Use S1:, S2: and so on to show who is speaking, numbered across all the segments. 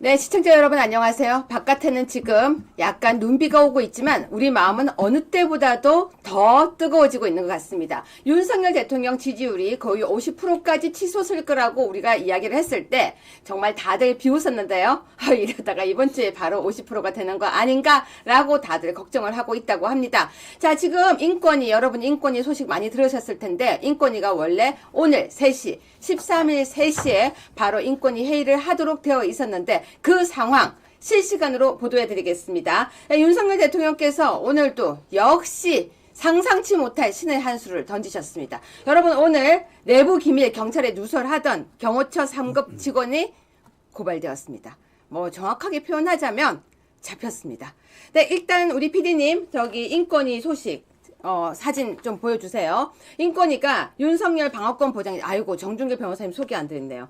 S1: 네, 시청자 여러분 안녕하세요. 바깥에는 지금 약간 눈비가 오고 있지만 우리 마음은 어느 때보다도 더 뜨거워지고 있는 것 같습니다. 윤석열 대통령 지지율이 거의 50%까지 치솟을 거라고 우리가 이야기를 했을 때 정말 다들 비웃었는데요. 이러다가 이번 주에 바로 50%가 되는 거 아닌가라고 다들 걱정을 하고 있다고 합니다. 자, 지금 여러분 인권위 소식 많이 들으셨을 텐데 인권위가 원래 오늘 3시 13일 3시에 바로 인권위 회의를 하도록 되어 있었는데 그 상황 실시간으로 보도해 드리겠습니다. 윤석열 대통령께서 오늘도 역시 상상치 못할 신의 한 수를 던지셨습니다. 여러분 오늘 내부 기밀 경찰에 누설하던 경호처 3급 직원이 고발되었습니다. 뭐 정확하게 표현하자면 잡혔습니다. 네, 일단 우리 PD님 저기 인권위 소식 사진 좀 보여주세요. 인권위가 윤석열 방어권 보장, 아이고, 정준길 변호사님 소개 안 됐네요.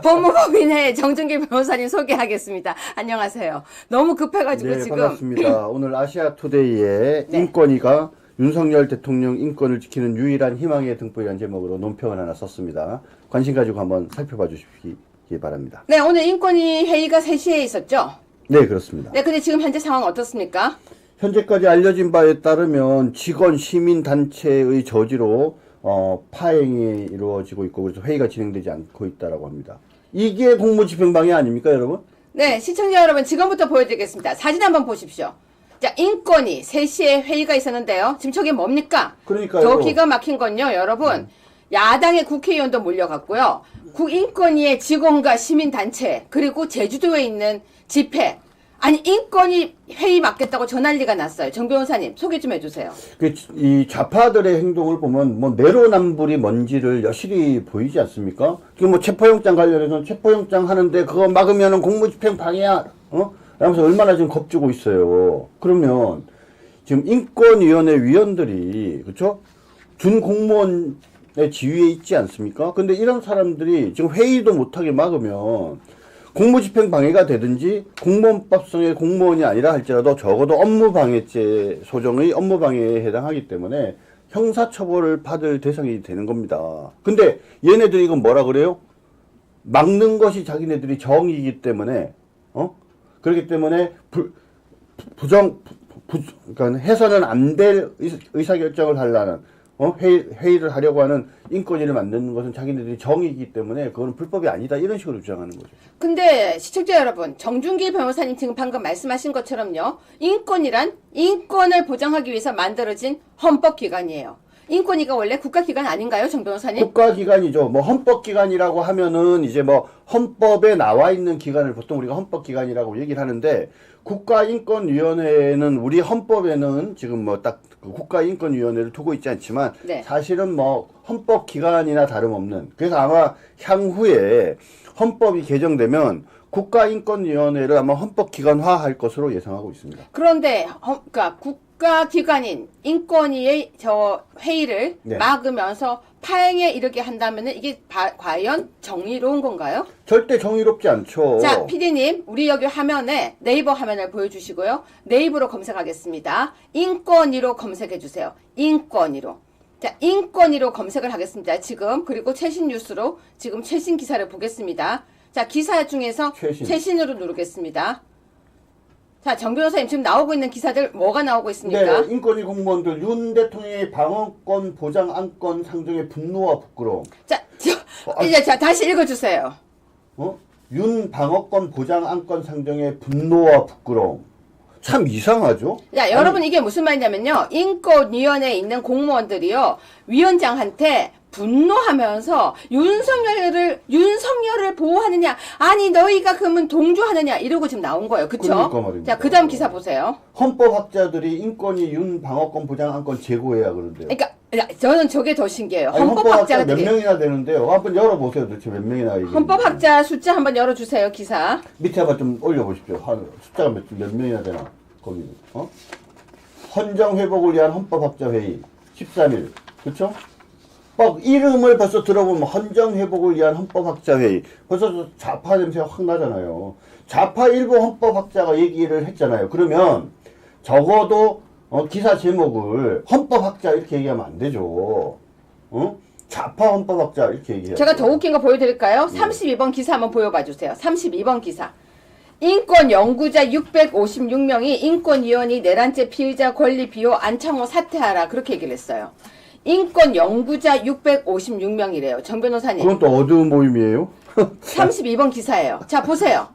S1: 법무법인의 정준길 변호사님 소개하겠습니다. 안녕하세요. 너무 급해가지고
S2: 네,
S1: 지금.
S2: 반갑습니다. 오늘 아시아투데이에
S1: 네.
S2: 인권위가 윤석열 대통령 인권을 지키는 유일한 희망의 등불이라는 제목으로 논평을 하나 썼습니다. 관심 가지고 한번 살펴봐 주시기 바랍니다.
S1: 네, 오늘 인권위 회의가 3시에 있었죠?
S2: 네, 그렇습니다.
S1: 네, 근데 지금 현재 상황 어떻습니까?
S2: 현재까지 알려진 바에 따르면 직원 시민단체의 저지로 파행이 이루어지고 있고 그래서 회의가 진행되지 않고 있다고 합니다. 이게 공무집행방해 아닙니까, 여러분?
S1: 네, 시청자 여러분 지금부터 보여드리겠습니다. 사진 한번 보십시오. 자, 인권위 3시에 회의가 있었는데요. 지금 저게 뭡니까?
S2: 그러니까요.
S1: 더 기가 막힌 건요, 여러분. 야당의 국회의원도 몰려갔고요. 인권위의 직원과 시민단체, 그리고 제주도에 있는 집회. 아니, 인권위 회의 맡겠다고 전난리가 났어요. 정 변호사님, 소개 좀 해주세요.
S2: 이 좌파들의 행동을 보면 뭐 내로남불이 뭔지를 여실히 보이지 않습니까? 뭐 체포영장 관련해서는 체포영장 하는데 그거 막으면은 공무집행 방해야, 라면서 얼마나 지금 겁주고 있어요. 그러면 지금 인권위원회 위원들이, 그쵸? 준 공무원의 지위에 있지 않습니까? 근데 이런 사람들이 지금 회의도 못하게 막으면 공무집행 방해가 되든지 공무원법상의 공무원이 아니라 할지라도 적어도 업무방해죄 소정의 업무방해에 해당하기 때문에 형사처벌을 받을 대상이 되는 겁니다. 근데 얘네들이 이건 뭐라 그래요? 막는 것이 자기네들이 정의이기 때문에 그렇기 때문에 그러니까 해서는 안 될 의사결정을 하려는 회의를 하려고 하는 인권위를 만드는 것은 자기네들이 정의이기 때문에 그거는 불법이 아니다 이런 식으로 주장하는 거죠.
S1: 근데 시청자 여러분, 정준길 변호사님 지금 방금 말씀하신 것처럼요. 인권이란 인권을 보장하기 위해서 만들어진 헌법기관이에요. 인권위가 원래 국가기관 아닌가요, 정 변호사님?
S2: 국가기관이죠. 뭐 헌법기관이라고 하면은 이제 뭐 헌법에 나와 있는 기관을 보통 우리가 헌법기관이라고 얘기를 하는데 국가인권위원회는 우리 헌법에는 지금 뭐 딱 국가인권위원회를 두고 있지 않지만
S1: 네.
S2: 사실은 뭐 헌법기관이나 다름없는 그래서 아마 향후에 헌법이 개정되면 국가인권위원회를 아마 헌법기관화할 것으로 예상하고 있습니다.
S1: 그런데 그러니까 국가기관인 인권위의 저 회의를
S2: 네.
S1: 막으면서 파행에 이르게 한다면은 이게 과연 정의로운 건가요?
S2: 절대 정의롭지 않죠.
S1: 자, PD님, 우리 여기 화면에 네이버 화면을 보여주시고요. 네이버로 검색하겠습니다. 인권위로 검색해주세요. 인권위로. 자, 인권위로 검색을 하겠습니다. 지금, 그리고 최신 뉴스로 지금 최신 기사를 보겠습니다. 자, 기사 중에서 최신으로 누르겠습니다. 자, 정 변호사님 지금 나오고 있는 기사들 뭐가 나오고 있습니까?
S2: 네, 인권위 공무원들 윤 대통령의 방어권 보장 안건 상정의 분노와 부끄러움.
S1: 자, 이제 자 다시 읽어주세요.
S2: 윤 방어권 보장 안건 상정의 분노와 부끄러움. 참 이상하죠?
S1: 자, 여러분 이게 무슨 말이냐면요. 인권위원회에 있는 공무원들이요. 위원장한테 분노하면서 윤석열을 보호하느냐, 아니 너희가 그러면 동조하느냐 이러고 지금 나온 거예요. 그쵸?
S2: 그러니까 말입니다.
S1: 자, 그 다음 기사 보세요.
S2: 헌법학자들이 인권위 윤 방어권 보장 안건 제고해야 그러는데요.
S1: 그러니까 저는 저게 더 신기해요.
S2: 아니, 헌법학자 몇
S1: 헌법학자들이.
S2: 명이나 되는데요. 한번 열어보세요. 도대체 몇 명이나 이게.
S1: 헌법학자 숫자 한번 열어주세요. 기사.
S2: 밑에 한번 좀 올려보십시오. 숫자가 몇 명이나 되나. 거기. 헌정 회복을 위한 헌법학자 회의 13일. 그쵸? 이름을 벌써 들어보면 헌정 회복을 위한 헌법학자 회의. 벌써 좌파 냄새가 확 나잖아요. 좌파 일부 헌법학자가 얘기를 했잖아요. 그러면 적어도 기사 제목을 헌법학자 이렇게 얘기하면 안 되죠. 좌파 헌법학자 이렇게 얘기해요.
S1: 제가 더 웃긴 거 보여드릴까요? 32번 기사 한번 보여봐 주세요. 32번 기사. 인권 연구자 656명이 인권위원회 내란죄 피의자 권리 비호 안창호 사퇴하라 그렇게 얘기를 했어요. 인권 연구자 656명이래요. 정 변호사님.
S2: 그건 또 어느 모임이에요?
S1: 32번 기사예요. 자 보세요.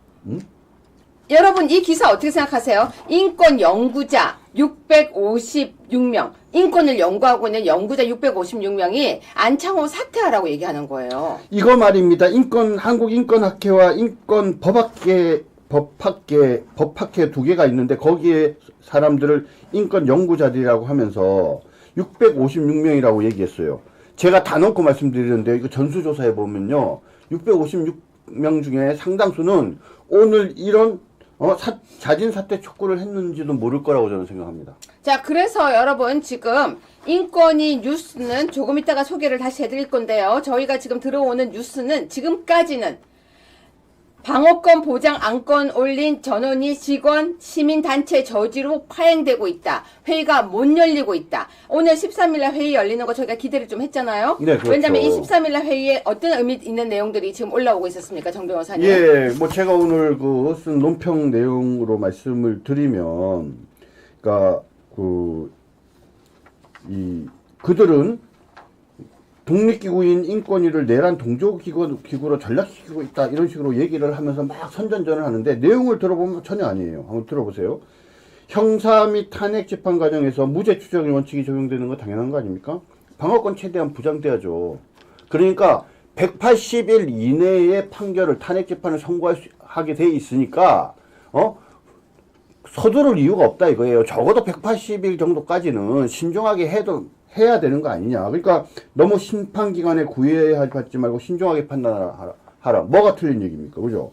S1: 여러분 이 기사 어떻게 생각하세요? 인권 연구자 656명, 인권을 연구하고 있는 연구자 656명이 안창호 사퇴하라고 얘기하는 거예요.
S2: 이거 말입니다. 한국인권학회와 법학회 두 개가 있는데 거기에 사람들을 인권 연구자들이라고 하면서 656명이라고 얘기했어요. 제가 다 놓고 말씀드리는데 이거 전수조사해 보면요. 656명 중에 상당수는 오늘 이런 자진 사퇴 촉구를 했는지도 모를 거라고 저는 생각합니다.
S1: 자, 그래서 여러분 지금 인권위 뉴스는 조금 이따가 소개를 다시 해드릴 건데요. 저희가 지금 들어오는 뉴스는 지금까지는 방어권 보장 안건 올린 전원이 직원 시민단체 저지로 파행되고 있다. 회의가 못 열리고 있다. 오늘 13일날 회의 열리는 거 저희가 기대를 좀 했잖아요.
S2: 네, 그렇죠.
S1: 왜냐하면 이 13일날 회의에 어떤 의미 있는 내용들이 지금 올라오고 있었습니까, 정 변호사님?
S2: 예, 뭐 제가 오늘 쓴 논평 내용으로 말씀을 드리면, 그러니까 그들은 독립기구인 인권위를 내란 동조기구로 전락시키고 있다 이런 식으로 얘기를 하면서 막 선전전을 하는데 내용을 들어보면 전혀 아니에요. 한번 들어보세요. 형사 및 탄핵 재판 과정에서 무죄 추정의 원칙이 적용되는 건 당연한 거 아닙니까? 방어권 최대한 부장돼야죠. 그러니까 180일 이내에 판결을 탄핵 재판을 선고하게 돼 있으니까 서두를 이유가 없다 이거예요. 적어도 180일 정도까지는 신중하게 해야 되는 거 아니냐. 그러니까 너무 심판기관에 구애하지 말고 신중하게 판단하라. 뭐가 틀린 얘기입니까? 그죠?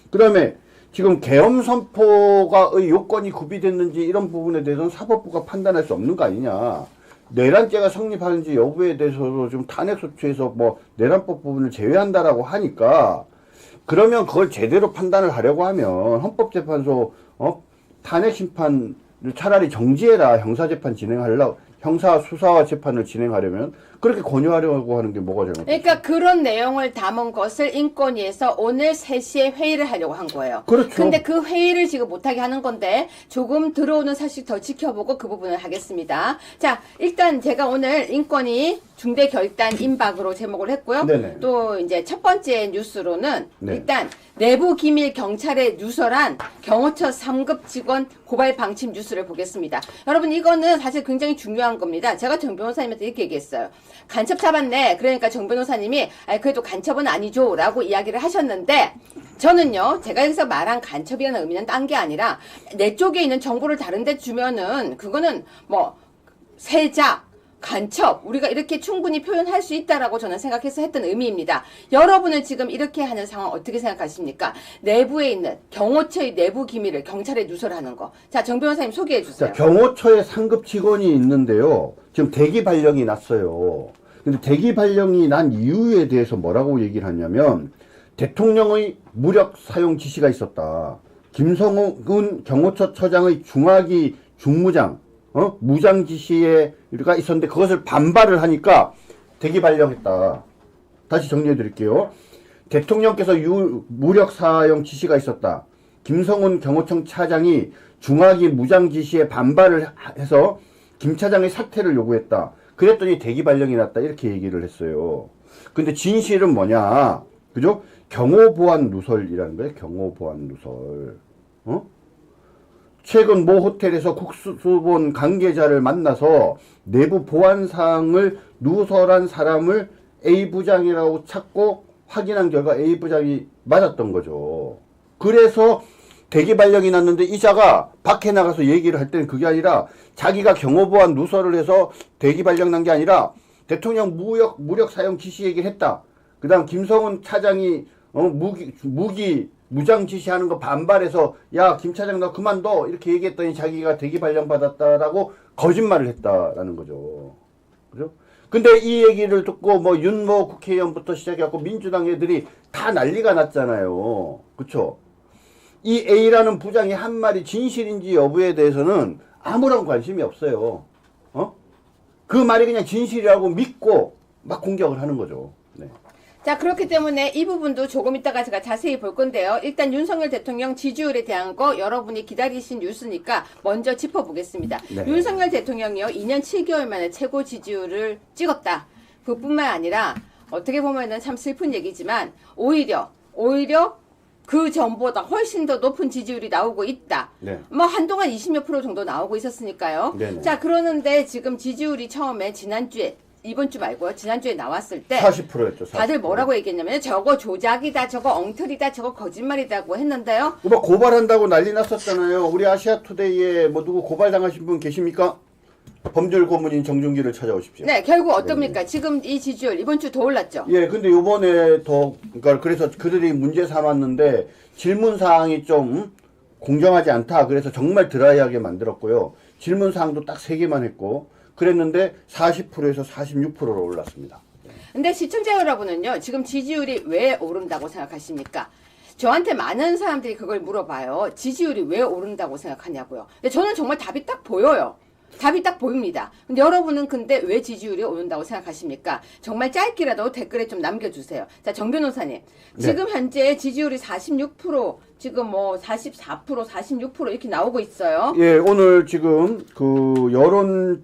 S2: 그 다음에 지금 계엄 선포가의 요건이 구비됐는지 이런 부분에 대해서는 사법부가 판단할 수 없는 거 아니냐. 내란죄가 성립하는지 여부에 대해서도 좀 탄핵소추에서 뭐 내란법 부분을 제외한다라고 하니까 그러면 그걸 제대로 판단을 하려고 하면 헌법재판소 탄핵 심판을 차라리 정지해라. 형사재판 진행하려고. 형사 수사와 재판을 진행하려면 그렇게 권유하려고 하는 게 뭐가 잘못됐어요?
S1: 그러니까 그런 내용을 담은 것을 인권위에서 오늘 3시에 회의를 하려고 한 거예요.
S2: 그렇죠.
S1: 근데 그 회의를 지금 못하게 하는 건데 조금 들어오는 사실 더 지켜보고 그 부분을 하겠습니다. 자, 일단 제가 오늘 인권위 중대결단 임박으로 제목을 했고요.
S2: 네네.
S1: 또 이제 첫 번째 뉴스로는
S2: 네.
S1: 일단 내부 기밀 경찰에 누설한 경호처 3급 직원 고발 방침 뉴스를 보겠습니다. 여러분 이거는 사실 굉장히 중요한 겁니다. 제가 정 변호사님한테 이렇게 얘기했어요. 간첩 잡았네. 그러니까 정 변호사님이 그래도 간첩은 아니죠 라고 이야기를 하셨는데 저는요 제가 여기서 말한 간첩이라는 의미는 딴 게 아니라 내 쪽에 있는 정보를 다른 데 주면은 그거는 뭐 세작 간첩 우리가 이렇게 충분히 표현할 수 있다라고 저는 생각해서 했던 의미입니다. 여러분은 지금 이렇게 하는 상황 어떻게 생각하십니까? 내부에 있는 경호처의 내부 기밀을 경찰에 누설하는 거. 자, 정 변호사님 소개해 주세요.
S2: 자, 경호처에 상급 직원이 있는데요. 지금 대기 발령이 났어요. 근데 대기 발령이 난 이유에 대해서 뭐라고 얘기를 하냐면 대통령의 무력 사용 지시가 있었다. 김성훈 경호처 처장의 중하기 중무장 무장 지시가 있었는데 그것을 반발을 하니까 대기 발령했다. 다시 정리해 드릴게요. 대통령께서 무력 사용 지시가 있었다. 김성훈 경호청 차장이 중하기 무장 지시에 반발을 해서 김 차장의 사퇴를 요구했다. 그랬더니 대기 발령이 났다. 이렇게 얘기를 했어요. 근데 진실은 뭐냐? 그죠? 경호보안 누설이라는 거예요. 경호보안 누설. 최근 모 호텔에서 국수본 관계자를 만나서 내부 보안사항을 누설한 사람을 A부장이라고 찾고 확인한 결과 A부장이 맞았던 거죠. 그래서 대기 발령이 났는데 이자가 밖에 나가서 얘기를 할 때는 그게 아니라 자기가 경호보안 누설을 해서 대기 발령 난 게 아니라 대통령 무력 사용 지시 얘기를 했다. 그 다음 김성훈 차장이 무장 지시하는 거 반발해서 야, 김 차장 너 그만둬 이렇게 얘기했더니 자기가 대기 발령 받았다라고 거짓말을 했다라는 거죠. 그죠? 근데 이 얘기를 듣고 뭐 윤모 국회의원부터 시작해갖고 민주당 애들이 다 난리가 났잖아요. 그쵸? 이 A라는 부장이 한 말이 진실인지 여부에 대해서는 아무런 관심이 없어요. 그 말이 그냥 진실이라고 믿고 막 공격을 하는 거죠. 네.
S1: 자, 그렇기 때문에 이 부분도 조금 이따가 제가 자세히 볼 건데요. 일단 윤석열 대통령 지지율에 대한 거 여러분이 기다리신 뉴스니까 먼저 짚어보겠습니다.
S2: 네.
S1: 윤석열 대통령이요, 2년 7개월 만에 최고 지지율을 찍었다. 그뿐만 아니라 어떻게 보면은 참 슬픈 얘기지만 오히려 그 전보다 훨씬 더 높은 지지율이 나오고 있다.
S2: 네.
S1: 뭐 한동안 20몇 프로 정도 나오고 있었으니까요.
S2: 네네.
S1: 자, 그러는데 지금 지지율이 처음에 지난주에, 이번 주 말고요, 지난주에 나왔을 때
S2: 40%였죠. 40%.
S1: 다들 뭐라고 얘기했냐면 저거 조작이다, 저거 엉터리다, 저거 거짓말이다고 했는데요.
S2: 막 고발한다고 난리 났었잖아요. 우리 아시아투데이에 뭐 누구 고발당하신 분 계십니까? 범죄 고문인 정준기를 찾아오십시오.
S1: 네, 결국 어떻습니까? 지금 이 지지율 이번 주 더 올랐죠.
S2: 예, 근데 요번에 더, 그러니까 그래서 그들이 문제 삼았는데 질문 사항이 좀 공정하지 않다. 그래서 정말 드라이하게 만들었고요. 질문 사항도 딱 3개만 했고, 그랬는데 40%에서 46%로 올랐습니다.
S1: 근데 시청자 여러분은요, 지금 지지율이 왜 오른다고 생각하십니까? 저한테 많은 사람들이 그걸 물어봐요. 지지율이 왜 오른다고 생각하냐고요. 근데 저는 정말 답이 딱 보여요. 답이 딱 보입니다. 근데 여러분은 근데 왜 지지율이 오른다고 생각하십니까? 정말 짧게라도 댓글에 좀 남겨주세요. 자, 정 변호사님. 지금 현재 지지율이 46%, 지금 뭐 44%, 46% 이렇게 나오고 있어요.
S2: 예, 오늘 지금 그 여론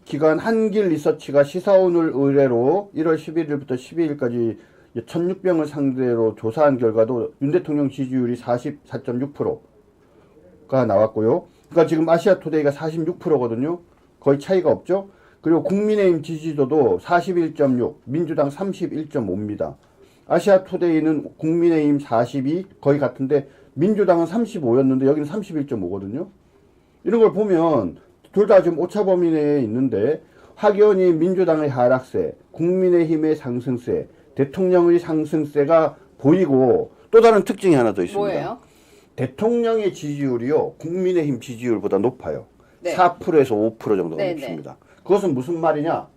S2: 기관 한길 리서치가 시사오늘 의뢰로 1월 11일부터 12일까지 1,600명을 상대로 조사한 결과도 윤 대통령 지지율이 44.6%가 나왔고요. 그러니까 지금 아시아투데이가 46%거든요. 거의 차이가 없죠. 그리고 국민의힘 지지도도 41.6, 민주당 31.5입니다. 아시아투데이는 국민의힘 42, 거의 같은데 민주당은 35였는데 여기는 31.5거든요. 이런 걸 보면 둘 다 지금 오차범위 내에 있는데 확연히 민주당의 하락세, 국민의힘의 상승세, 대통령의 상승세가 보이고 또 다른 특징이 하나 더 있습니다.
S1: 뭐예요?
S2: 대통령의 지지율이요, 국민의힘 지지율보다 높아요.
S1: 네.
S2: 4%에서 5% 정도가
S1: 네,
S2: 높습니다. 그것은 무슨 말이냐?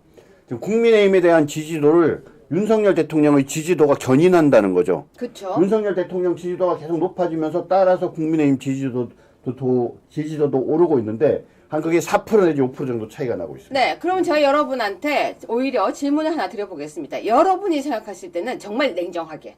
S2: 지금 국민의힘에 대한 지지도를 윤석열 대통령의 지지도가 견인한다는 거죠.
S1: 그쵸.
S2: 윤석열 대통령 지지도가 계속 높아지면서 따라서 국민의힘 지지도도 오르고 있는데 한 그게 4% 내지 5% 정도 차이가 나고 있습니다.
S1: 네, 그럼 제가 여러분한테 오히려 질문을 하나 드려보겠습니다. 여러분이 생각하실 때는 정말 냉정하게.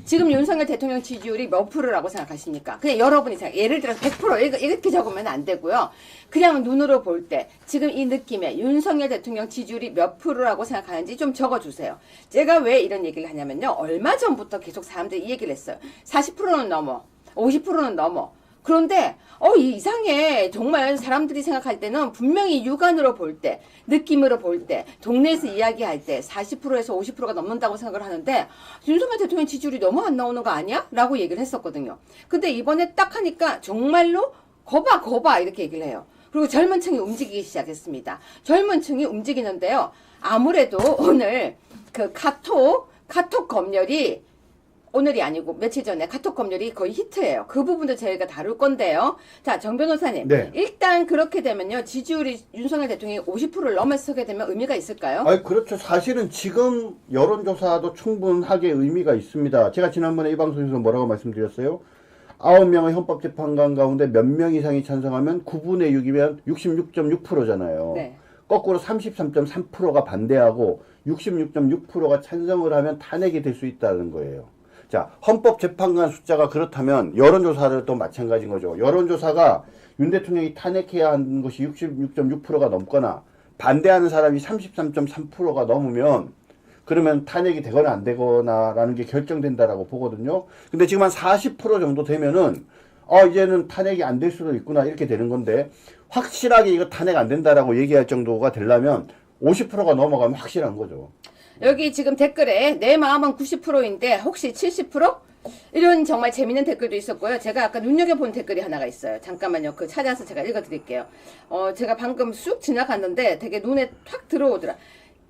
S1: 지금 윤석열 대통령 지지율이 몇 프로라고 생각하십니까? 그냥 여러분이 생각, 예를 들어서 100% 이렇게 적으면 안 되고요. 그냥 눈으로 볼 때 지금 이 느낌에 윤석열 대통령 지지율이 몇 프로라고 생각하는지 좀 적어주세요. 제가 왜 이런 얘기를 하냐면요. 얼마 전부터 계속 사람들이 이 얘기를 했어요. 40%는 넘어, 50%는 넘어. 그런데 이상해. 정말 사람들이 생각할 때는 분명히 육안으로 볼 때, 느낌으로 볼 때, 동네에서 이야기할 때 40%에서 50%가 넘는다고 생각을 하는데 윤석열 대통령 지지율이 너무 안 나오는 거 아니야? 라고 얘기를 했었거든요. 근데 이번에 딱 하니까 정말로 거봐 이렇게 얘기를 해요. 그리고 젊은 층이 움직이기 시작했습니다. 젊은 층이 움직이는데요. 아무래도 오늘 그 카톡 검열이 오늘이 아니고 며칠 전에 카톡 검열이 거의 히트예요. 그 부분도 저희가 다룰 건데요. 자, 정 변호사님.
S2: 네.
S1: 일단 그렇게 되면요. 지지율이 윤석열 대통령이 50%를 넘어서게 되면 의미가 있을까요?
S2: 그렇죠. 사실은 지금 여론조사도 충분하게 의미가 있습니다. 제가 지난번에 이 방송에서 뭐라고 말씀드렸어요? 9명의 헌법재판관 가운데 몇 명 이상이 찬성하면 9분의 6이면 66.6%잖아요.
S1: 네.
S2: 거꾸로 33.3%가 반대하고 66.6%가 찬성을 하면 탄핵이 될 수 있다는 거예요. 자, 헌법재판관 숫자가 그렇다면 여론조사를 또 마찬가지인 거죠. 여론조사가 윤 대통령이 탄핵해야 하는 것이 66.6%가 넘거나 반대하는 사람이 33.3%가 넘으면 그러면 탄핵이 되거나 안 되거나라는 게 결정된다라고 보거든요. 근데 지금 한 40% 정도 되면은 이제는 탄핵이 안 될 수도 있구나 이렇게 되는 건데 확실하게 이거 탄핵 안 된다라고 얘기할 정도가 되려면 50%가 넘어가면 확실한 거죠.
S1: 여기 지금 댓글에 내 마음은 90%인데 혹시 70%? 이런 정말 재밌는 댓글도 있었고요. 제가 아까 눈여겨본 댓글이 하나가 있어요. 잠깐만요. 그 찾아서 제가 읽어드릴게요. 제가 방금 쑥 지나갔는데 되게 눈에 탁 들어오더라.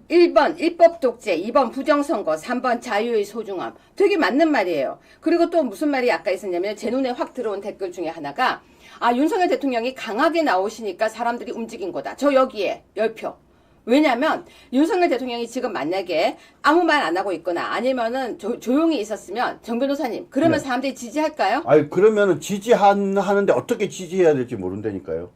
S1: 1번 입법 독재, 2번 부정선거, 3번 자유의 소중함. 되게 맞는 말이에요. 그리고 또 무슨 말이 아까 있었냐면 제 눈에 확 들어온 댓글 중에 하나가 윤석열 대통령이 강하게 나오시니까 사람들이 움직인 거다. 저 여기에 10표. 왜냐면 윤석열 대통령이 지금 만약에 아무 말 안 하고 있거나 아니면은 조용히 있었으면 정 변호사님 그러면
S2: 네.
S1: 사람들이 지지할까요?
S2: 그러면은 하는데 어떻게 지지해야 될지 모른다니까요.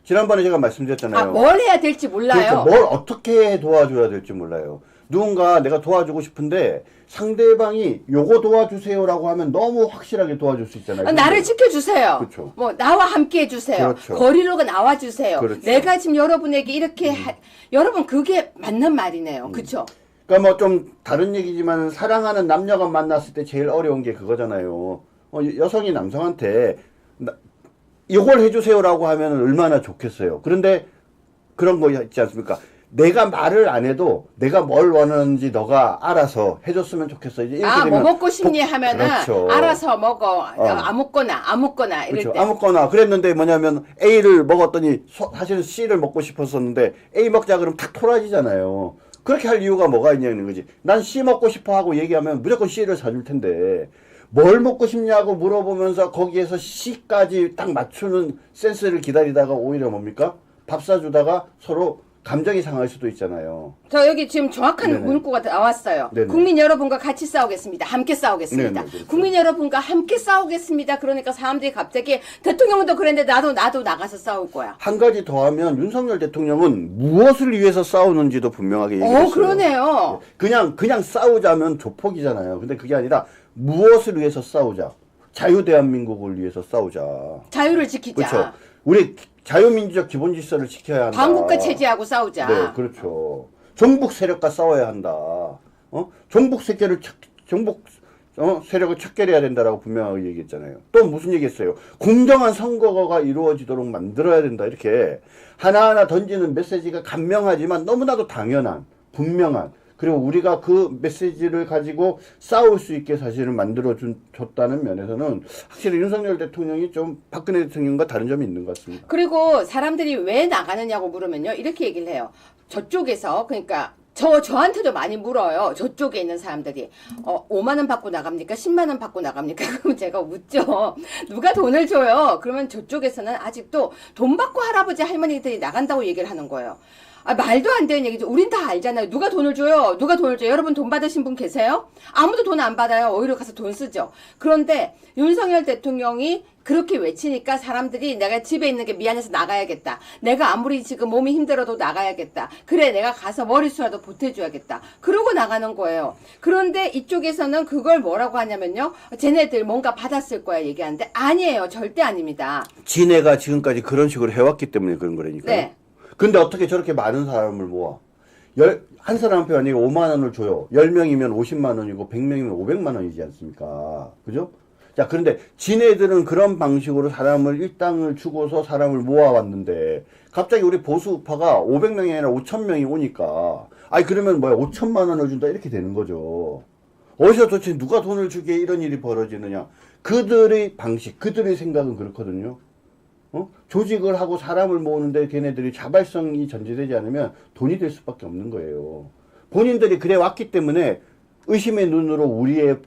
S2: 지난번에 제가 말씀드렸잖아요.
S1: 뭘 해야 될지 몰라요.
S2: 그러니까 뭘 어떻게 도와줘야 될지 몰라요. 누군가 내가 도와주고 싶은데 상대방이 요거 도와주세요라고 하면 너무 확실하게 도와줄 수 있잖아요.
S1: 나를 지켜주세요.
S2: 그렇죠.
S1: 뭐 나와 함께 해주세요.
S2: 그렇죠.
S1: 거리로 나와주세요.
S2: 그렇죠.
S1: 내가 지금 여러분에게 이렇게 여러분 그게 맞는 말이네요. 그렇죠?
S2: 그러니까 뭐 좀 다른 얘기지만 사랑하는 남녀가 만났을 때 제일 어려운 게 그거잖아요. 여성이 남성한테 이걸 해주세요라고 하면 얼마나 좋겠어요. 그런데 그런 거 있지 않습니까? 내가 말을 안 해도 내가 뭘 원하는지 너가 알아서 해줬으면 좋겠어. 이제 이렇게
S1: 뭐
S2: 되면
S1: 먹고 싶니 하면은
S2: 그렇죠.
S1: 알아서 먹어. 아무거나 이럴
S2: 그렇죠.
S1: 때.
S2: 아무거나. 그랬는데 뭐냐면 A를 먹었더니 사실은 C를 먹고 싶었었는데 A 먹자 그러면 탁 토라지잖아요. 그렇게 할 이유가 뭐가 있냐는 거지. 난 C 먹고 싶어 하고 얘기하면 무조건 C를 사줄 텐데 뭘 먹고 싶냐고 물어보면서 거기에서 C까지 딱 맞추는 센스를 기다리다가 오히려 뭡니까? 밥 사주다가 서로 감정이 상할 수도 있잖아요.
S1: 저 여기 지금 정확한
S2: 네네.
S1: 문구가 나왔어요.
S2: 네네.
S1: 국민 여러분과 같이 싸우겠습니다. 함께 싸우겠습니다.
S2: 네네, 그렇죠.
S1: 국민 여러분과 함께 싸우겠습니다. 그러니까 사람들이 갑자기 대통령도 그랬는데 나도 나가서 싸울 거야.
S2: 한 가지 더 하면 윤석열 대통령은 무엇을 위해서 싸우는지도 분명하게 얘기했어요.
S1: 그러네요.
S2: 그냥 싸우자면 조폭이잖아요. 근데 그게 아니라 무엇을 위해서 싸우자. 자유 대한민국을 위해서 싸우자.
S1: 자유를 지키자.
S2: 그렇죠. 우리 자유민주적 기본 질서를 지켜야 한다.
S1: 광국가 체제하고 싸우자.
S2: 네, 그렇죠. 종북 세력과 싸워야 한다. 종북 세력을 세력을 척결해야 된다라고 분명하게 얘기했잖아요. 또 무슨 얘기했어요? 공정한 선거가 이루어지도록 만들어야 된다. 이렇게 하나하나 던지는 메시지가 간명하지만 너무나도 당연한, 분명한, 그리고 우리가 그 메시지를 가지고 싸울 수 있게 사실은 줬다는 면에서는 확실히 윤석열 대통령이 좀 박근혜 대통령과 다른 점이 있는 것 같습니다.
S1: 그리고 사람들이 왜 나가느냐고 물으면요. 이렇게 얘기를 해요. 저쪽에서, 그러니까, 저한테도 많이 물어요. 저쪽에 있는 사람들이. 5만원 받고 나갑니까? 10만원 받고 나갑니까? 그럼 제가 묻죠. 누가 돈을 줘요? 그러면 저쪽에서는 아직도 돈 받고 할아버지 할머니들이 나간다고 얘기를 하는 거예요. 말도 안 되는 얘기죠. 우린 다 알잖아요. 누가 돈을 줘요? 누가 돈을 줘요? 여러분 돈 받으신 분 계세요? 아무도 돈 안 받아요. 오히려 가서 돈 쓰죠. 그런데 윤석열 대통령이 그렇게 외치니까 사람들이 내가 집에 있는 게 미안해서 나가야겠다. 내가 아무리 지금 몸이 힘들어도 나가야겠다. 그래 내가 가서 머리수라도 보태줘야겠다. 그러고 나가는 거예요. 그런데 이쪽에서는 그걸 뭐라고 하냐면요. 쟤네들 뭔가 받았을 거야 얘기하는데 아니에요. 절대 아닙니다.
S2: 지네가 지금까지 그런 식으로 해왔기 때문에 그런 거라니까요.
S1: 네.
S2: 근데 어떻게 저렇게 많은 사람을 모아? 한 사람한테 만약에 5만 원을 줘요. 10명이면 50만 원이고 100명이면 500만 원이지 않습니까? 그죠? 자, 그런데 지네들은 그런 방식으로 사람을 일당을 주고서 사람을 모아왔는데 갑자기 우리 보수 우파가 500명이 아니라 5,000명이 오니까 그러면 뭐야 5천만 원을 준다 이렇게 되는 거죠. 어디서 도대체 누가 돈을 주기에 이런 일이 벌어지느냐? 그들의 방식, 그들의 생각은 그렇거든요. 조직을 하고 사람을 모으는데 걔네들이 자발성이 전제되지 않으면 돈이 될 수밖에 없는 거예요. 본인들이 그래 왔기 때문에 의심의 눈으로 우리의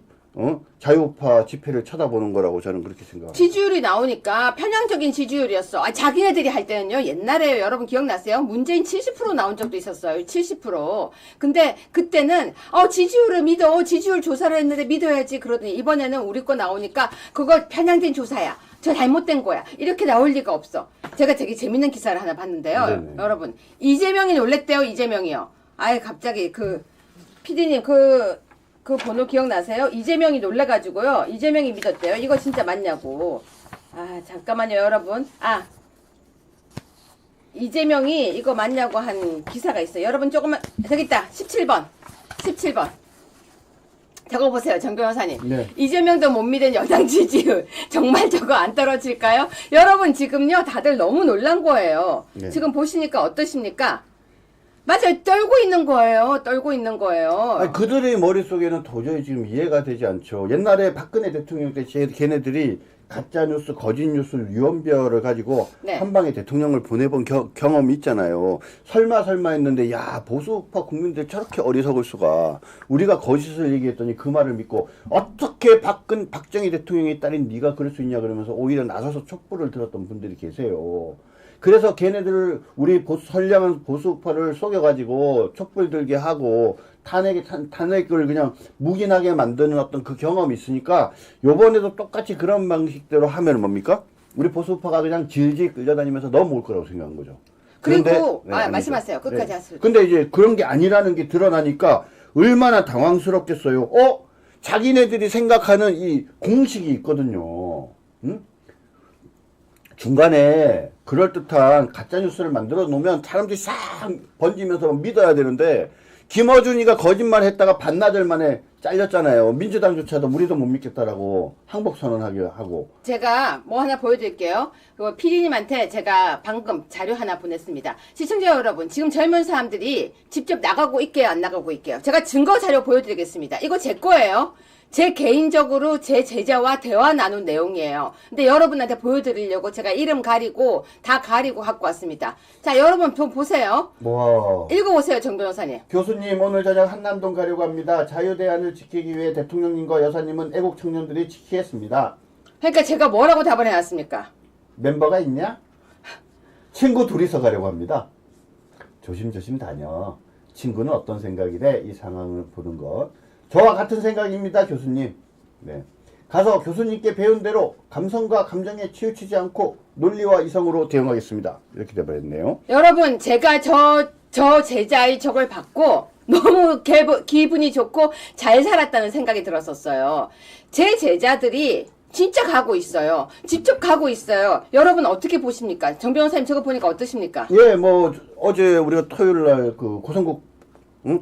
S2: 자유우파 집회를 쳐다보는 거라고 저는 그렇게 생각합니다.
S1: 지지율이 나오니까 편향적인 지지율이었어. 자기네들이 할 때는요. 옛날에 여러분 기억나세요? 문재인 70% 나온 적도 있었어요. 70%. 근데 그때는 지지율을 믿어. 지지율 조사를 했는데 믿어야지. 그러더니 이번에는 우리 거 나오니까 그거 편향된 조사야. 저 잘못된 거야. 이렇게 나올 리가 없어. 제가 되게 재밌는 기사를 하나 봤는데요.
S2: 네네.
S1: 여러분. 이재명이 놀랬대요. 이재명이요. 갑자기 피디님 그 번호 기억나세요? 이재명이 놀래가지고요. 이재명이 믿었대요. 이거 진짜 맞냐고. 잠깐만요, 여러분. 이재명이 이거 맞냐고 한 기사가 있어요. 여러분 조금만, 저기 있다. 17번. 저거 보세요, 정 변호사님.
S2: 네.
S1: 이재명도 못 믿은 여당 지지율. 정말 저거 안 떨어질까요? 여러분 지금요, 다들 너무 놀란 거예요.
S2: 네.
S1: 지금 보시니까 어떠십니까? 맞아요. 떨고 있는 거예요.
S2: 그들의 머릿속에는 도저히 지금 이해가 되지 않죠. 옛날에 박근혜 대통령 때 걔네들이 가짜뉴스, 거짓뉴스, 유언비어를 가지고
S1: 네.
S2: 한 방에 대통령을 보내본 경험이 있잖아요. 설마 했는데 보수파 국민들 저렇게 어리석을 수가. 우리가 거짓을 얘기했더니 그 말을 믿고 어떻게 박정희 대통령의 딸인 네가 그럴 수 있냐 그러면서 오히려 나서서 촛불을 들었던 분들이 계세요. 그래서 걔네들을 우리 선량한 보수파를 속여가지고 촛불 들게 하고 탄핵을 그냥 묵인하게 만드는 어떤 그 경험이 있으니까 요번에도 똑같이 그런 방식대로 하면 뭡니까? 우리 보수파가 그냥 질질 끌려다니면서 넘어올 거라고 생각한 거죠.
S1: 그리고
S2: 아니죠.
S1: 말씀하세요. 끝까지
S2: 네.
S1: 하세요.
S2: 근데 이제 그런 게 아니라는 게 드러나니까 얼마나 당황스럽겠어요. 자기네들이 생각하는 이 공식이 있거든요. 응? 중간에 그럴듯한 가짜뉴스를 만들어 놓으면 사람들이 싹 번지면서 믿어야 되는데, 김어준이가 거짓말 했다가 반나절 만에 잘렸잖아요. 민주당조차도 우리도 못 믿겠다라고 항복선언하게 하고.
S1: 제가 뭐 하나 보여드릴게요. 그 PD님한테 제가 방금 자료 하나 보냈습니다. 시청자 여러분, 지금 젊은 사람들이 직접 나가고 있게요, 안 나가고 있게요? 제가 증거 자료 보여드리겠습니다. 이거 제 거예요. 제 개인적으로 제 제자와 대화 나눈 내용이에요. 근데 여러분한테 보여드리려고 제가 이름 가리고 다 가리고 갖고 왔습니다. 자, 여러분 좀 보세요.
S2: 뭐
S1: 읽어보세요, 정 변호사님.
S2: 교수님, 오늘 저녁 한남동 가려고 합니다. 자유대안을 지키기 위해 대통령님과 여사님은 애국 청년들이 지키겠습니다.
S1: 그러니까 제가 뭐라고 답을 해놨습니까?
S2: 멤버가 있냐? 친구 둘이서 가려고 합니다. 조심조심 다녀. 친구는 어떤 생각이래? 이 상황을 보는 것. 저와 같은 생각입니다, 교수님. 네. 가서 교수님께 배운 대로 감성과 감정에 치우치지 않고 논리와 이성으로 대응하겠습니다. 이렇게 돼버렸네요.
S1: 여러분, 제가 저 제자의 저걸 받고 너무 기분이 좋고 잘 살았다는 생각이 들었었어요. 제 제자들이 진짜 가고 있어요. 직접 가고 있어요. 여러분 어떻게 보십니까? 정 변호사님 저거 보니까 어떠십니까?
S2: 예, 뭐 어제 우리가 토요일 날 그 고성국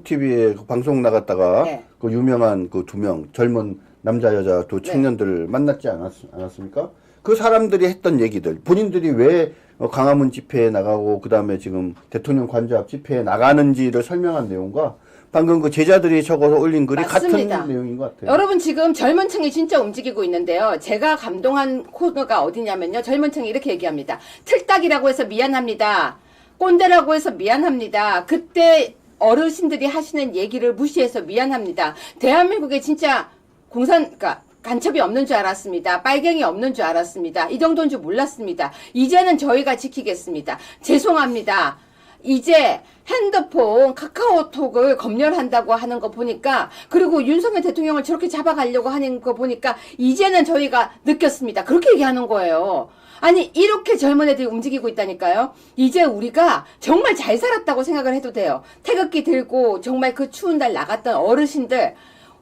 S2: TV에 그 방송 나갔다가
S1: 네.
S2: 그 유명한 그 두 명 젊은 남자 여자 두
S1: 네.
S2: 청년들을 만났지 않았습니까? 그 사람들이 했던 얘기들, 본인들이 왜 광화문 집회에 나가고 그 다음에 지금 대통령 관저 앞 집회에 나가는지를 설명한 내용과 방금 그 제자들이 적어서 올린 글이
S1: 맞습니다.
S2: 같은 내용인 것 같아요.
S1: 여러분 지금 젊은 층이 진짜 움직이고 있는데요. 제가 감동한 코너가 어디냐면요. 젊은 층이 이렇게 얘기합니다. 틀딱이라고 해서 미안합니다. 꼰대라고 해서 미안합니다. 그때 어르신들이 하시는 얘기를 무시해서 미안합니다. 대한민국에 진짜 그러니까 간첩이 없는 줄 알았습니다. 빨갱이 없는 줄 알았습니다. 이 정도인 줄 몰랐습니다. 이제는 저희가 지키겠습니다. 죄송합니다. 이제 핸드폰 카카오톡을 검열한다고 하는 거 보니까, 그리고 윤석열 대통령을 저렇게 잡아가려고 하는 거 보니까 이제는 저희가 느꼈습니다. 그렇게 얘기하는 거예요. 아니 이렇게 젊은 애들이 움직이고 있다니까요. 이제 우리가 정말 잘 살았다고 생각을 해도 돼요. 태극기 들고 정말 그 추운 날 나갔던 어르신들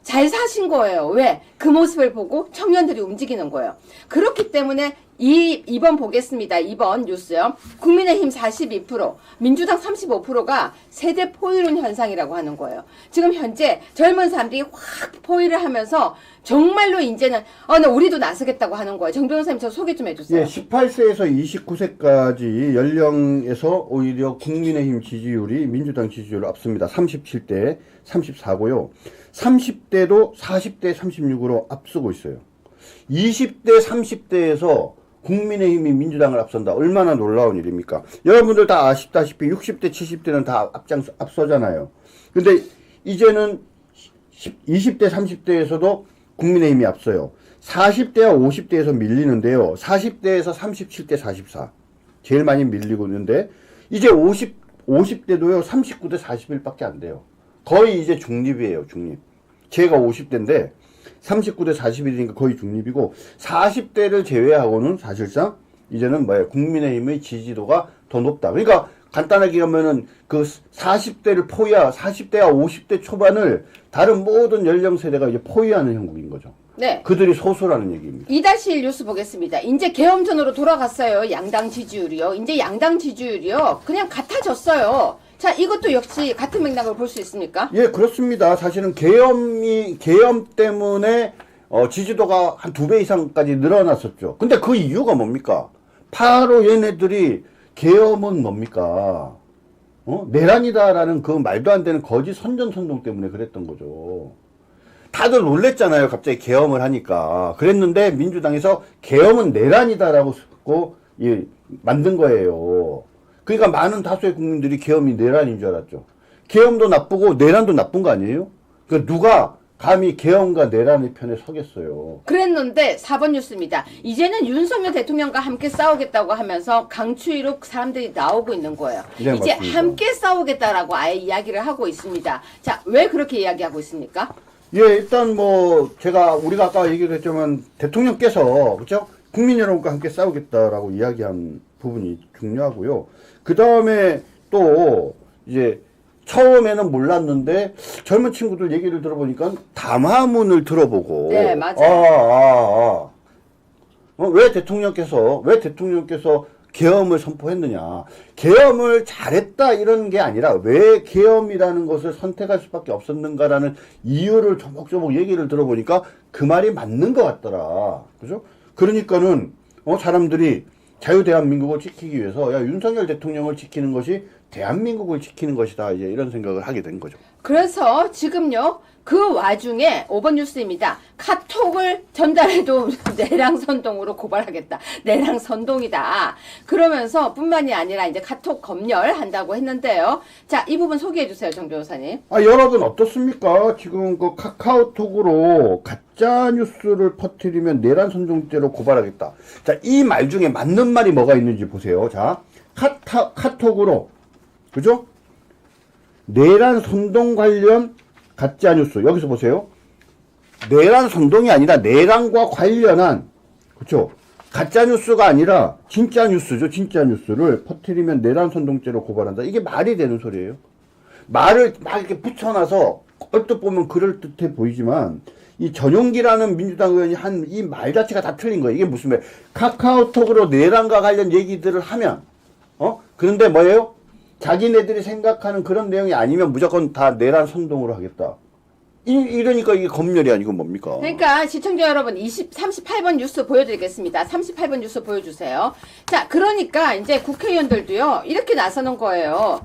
S1: 잘 사신 거예요. 왜? 그 모습을 보고 청년들이 움직이는 거예요. 그렇기 때문에 이번 보겠습니다. 이번 뉴스요. 국민의힘 42%, 민주당 35%가 세대 포유론 현상이라고 하는 거예요. 지금 현재 젊은 사람들이 확 포유를 하면서 정말로 이제는 나 우리도 나서겠다고 하는 거예요. 정 변호사님 저 소개 좀 해주세요.
S2: 예, 18세에서 29세까지 연령에서 오히려 국민의힘 지지율이 민주당 지지율을 앞섭니다. 37대 34고요. 30대도 40대 36으로 앞서고 있어요. 20대 30대에서 국민의힘이 민주당을 앞선다. 얼마나 놀라운 일입니까? 여러분들 다 아시다시피 60대 70대는 다 앞서잖아요. 근데 이제는 20대 30대에서도 국민의힘이 앞서요. 40대와 50대에서 밀리는데요. 40대에서 37대 44. 제일 많이 밀리고 있는데 이제 50대도요. 39대 41밖에 안 돼요. 거의 이제 중립이에요. 중립. 제가 50대인데 39대 41이니까 거의 중립이고, 40대를 제외하고는 사실상 이제는 국민의힘의 지지도가 더 높다. 그러니까 간단하게 하면은 그 40대를 40대와 50대 초반을 다른 모든 연령세대가 이제 포위하는 형국인 거죠.
S1: 네.
S2: 그들이 소수라는 얘기입니다.
S1: 2-1 뉴스 보겠습니다. 이제 계엄전으로 돌아갔어요. 양당 지지율이요. 이제 양당 지지율이요. 그냥 같아졌어요. 자, 이것도 역시 같은 맥락을 볼 수 있습니까?
S2: 예, 그렇습니다. 사실은 계엄 때문에 지지도가 한 2배 이상까지 늘어났었죠. 근데 그 이유가 뭡니까? 바로 얘네들이 계엄은 뭡니까? 내란이다라는 그 말도 안 되는 거짓 선전선동 때문에 그랬던 거죠. 다들 놀랬잖아요. 갑자기 계엄을 하니까. 그랬는데 민주당에서 계엄은 내란이다라고 만든 거예요. 그러니까 많은 다수의 국민들이 계엄이 내란인 줄 알았죠. 계엄도 나쁘고 내란도 나쁜 거 아니에요? 그러니까 누가 감히 계엄과 내란의 편에 서겠어요.
S1: 그랬는데 4번 뉴스입니다. 이제는 윤석열 대통령과 함께 싸우겠다고 하면서 강추위로 사람들이 나오고 있는 거예요.
S2: 네,
S1: 이제
S2: 맞습니다.
S1: 함께 싸우겠다라고 아예 이야기를 하고 있습니다. 자, 왜 그렇게 이야기하고 있습니까?
S2: 예, 일단 우리가 아까 얘기를 했지만 대통령께서, 그죠? 국민 여러분과 함께 싸우겠다라고 이야기한 부분이 중요하고요. 그 다음에 또 이제 처음에는 몰랐는데 젊은 친구들 얘기를 들어보니까 담화문을 들어보고
S1: 네, 맞아요.
S2: 왜 대통령께서 계엄을 선포했느냐. 계엄을 잘했다 이런 게 아니라 왜 계엄이라는 것을 선택할 수밖에 없었는가라는 이유를 조목조목 얘기를 들어보니까 그 말이 맞는 것 같더라. 그죠? 그러니까는 사람들이 자유대한민국을 지키기 위해서 야 윤석열 대통령을 지키는 것이 대한민국을 지키는 것이다. 이제 이런 생각을 하게 된 거죠.
S1: 그래서 지금요, 그 와중에 5번 뉴스입니다. 카톡을 전달해도 내랑선동으로 고발하겠다. 내랑선동이다. 그러면서 뿐만이 아니라 이제 카톡 검열한다고 했는데요. 자, 이 부분 소개해 주세요, 정 변호사님.
S2: 여러분 어떻습니까? 지금 그 카카오톡으로 가짜 뉴스를 퍼뜨리면 내란선동죄로 고발하겠다. 자, 이 말 중에 맞는 말이 뭐가 있는지 보세요. 자, 카톡으로 그죠? 내란 선동 관련 가짜 뉴스 여기서 보세요. 내란 선동이 아니라 내란과 관련한 그렇죠? 가짜 뉴스가 아니라 진짜 뉴스죠. 진짜 뉴스를 퍼뜨리면 내란 선동죄로 고발한다. 이게 말이 되는 소리예요. 말을 막 이렇게 붙여놔서 얼뜻 보면 그럴 듯해 보이지만 이 전용기라는 민주당 의원이 한 이 말 자체가 다 틀린 거예요. 이게 무슨 말? 카카오톡으로 내란과 관련 얘기들을 하면 그런데 뭐예요? 자기네들이 생각하는 그런 내용이 아니면 무조건 다 내란 선동으로 하겠다. 이러니까 이게 검열이 아니고 뭡니까?
S1: 그러니까 시청자 여러분 38번 뉴스 보여드리겠습니다. 38번 뉴스 보여주세요. 자, 그러니까 이제 국회의원들도요 이렇게 나서는 거예요.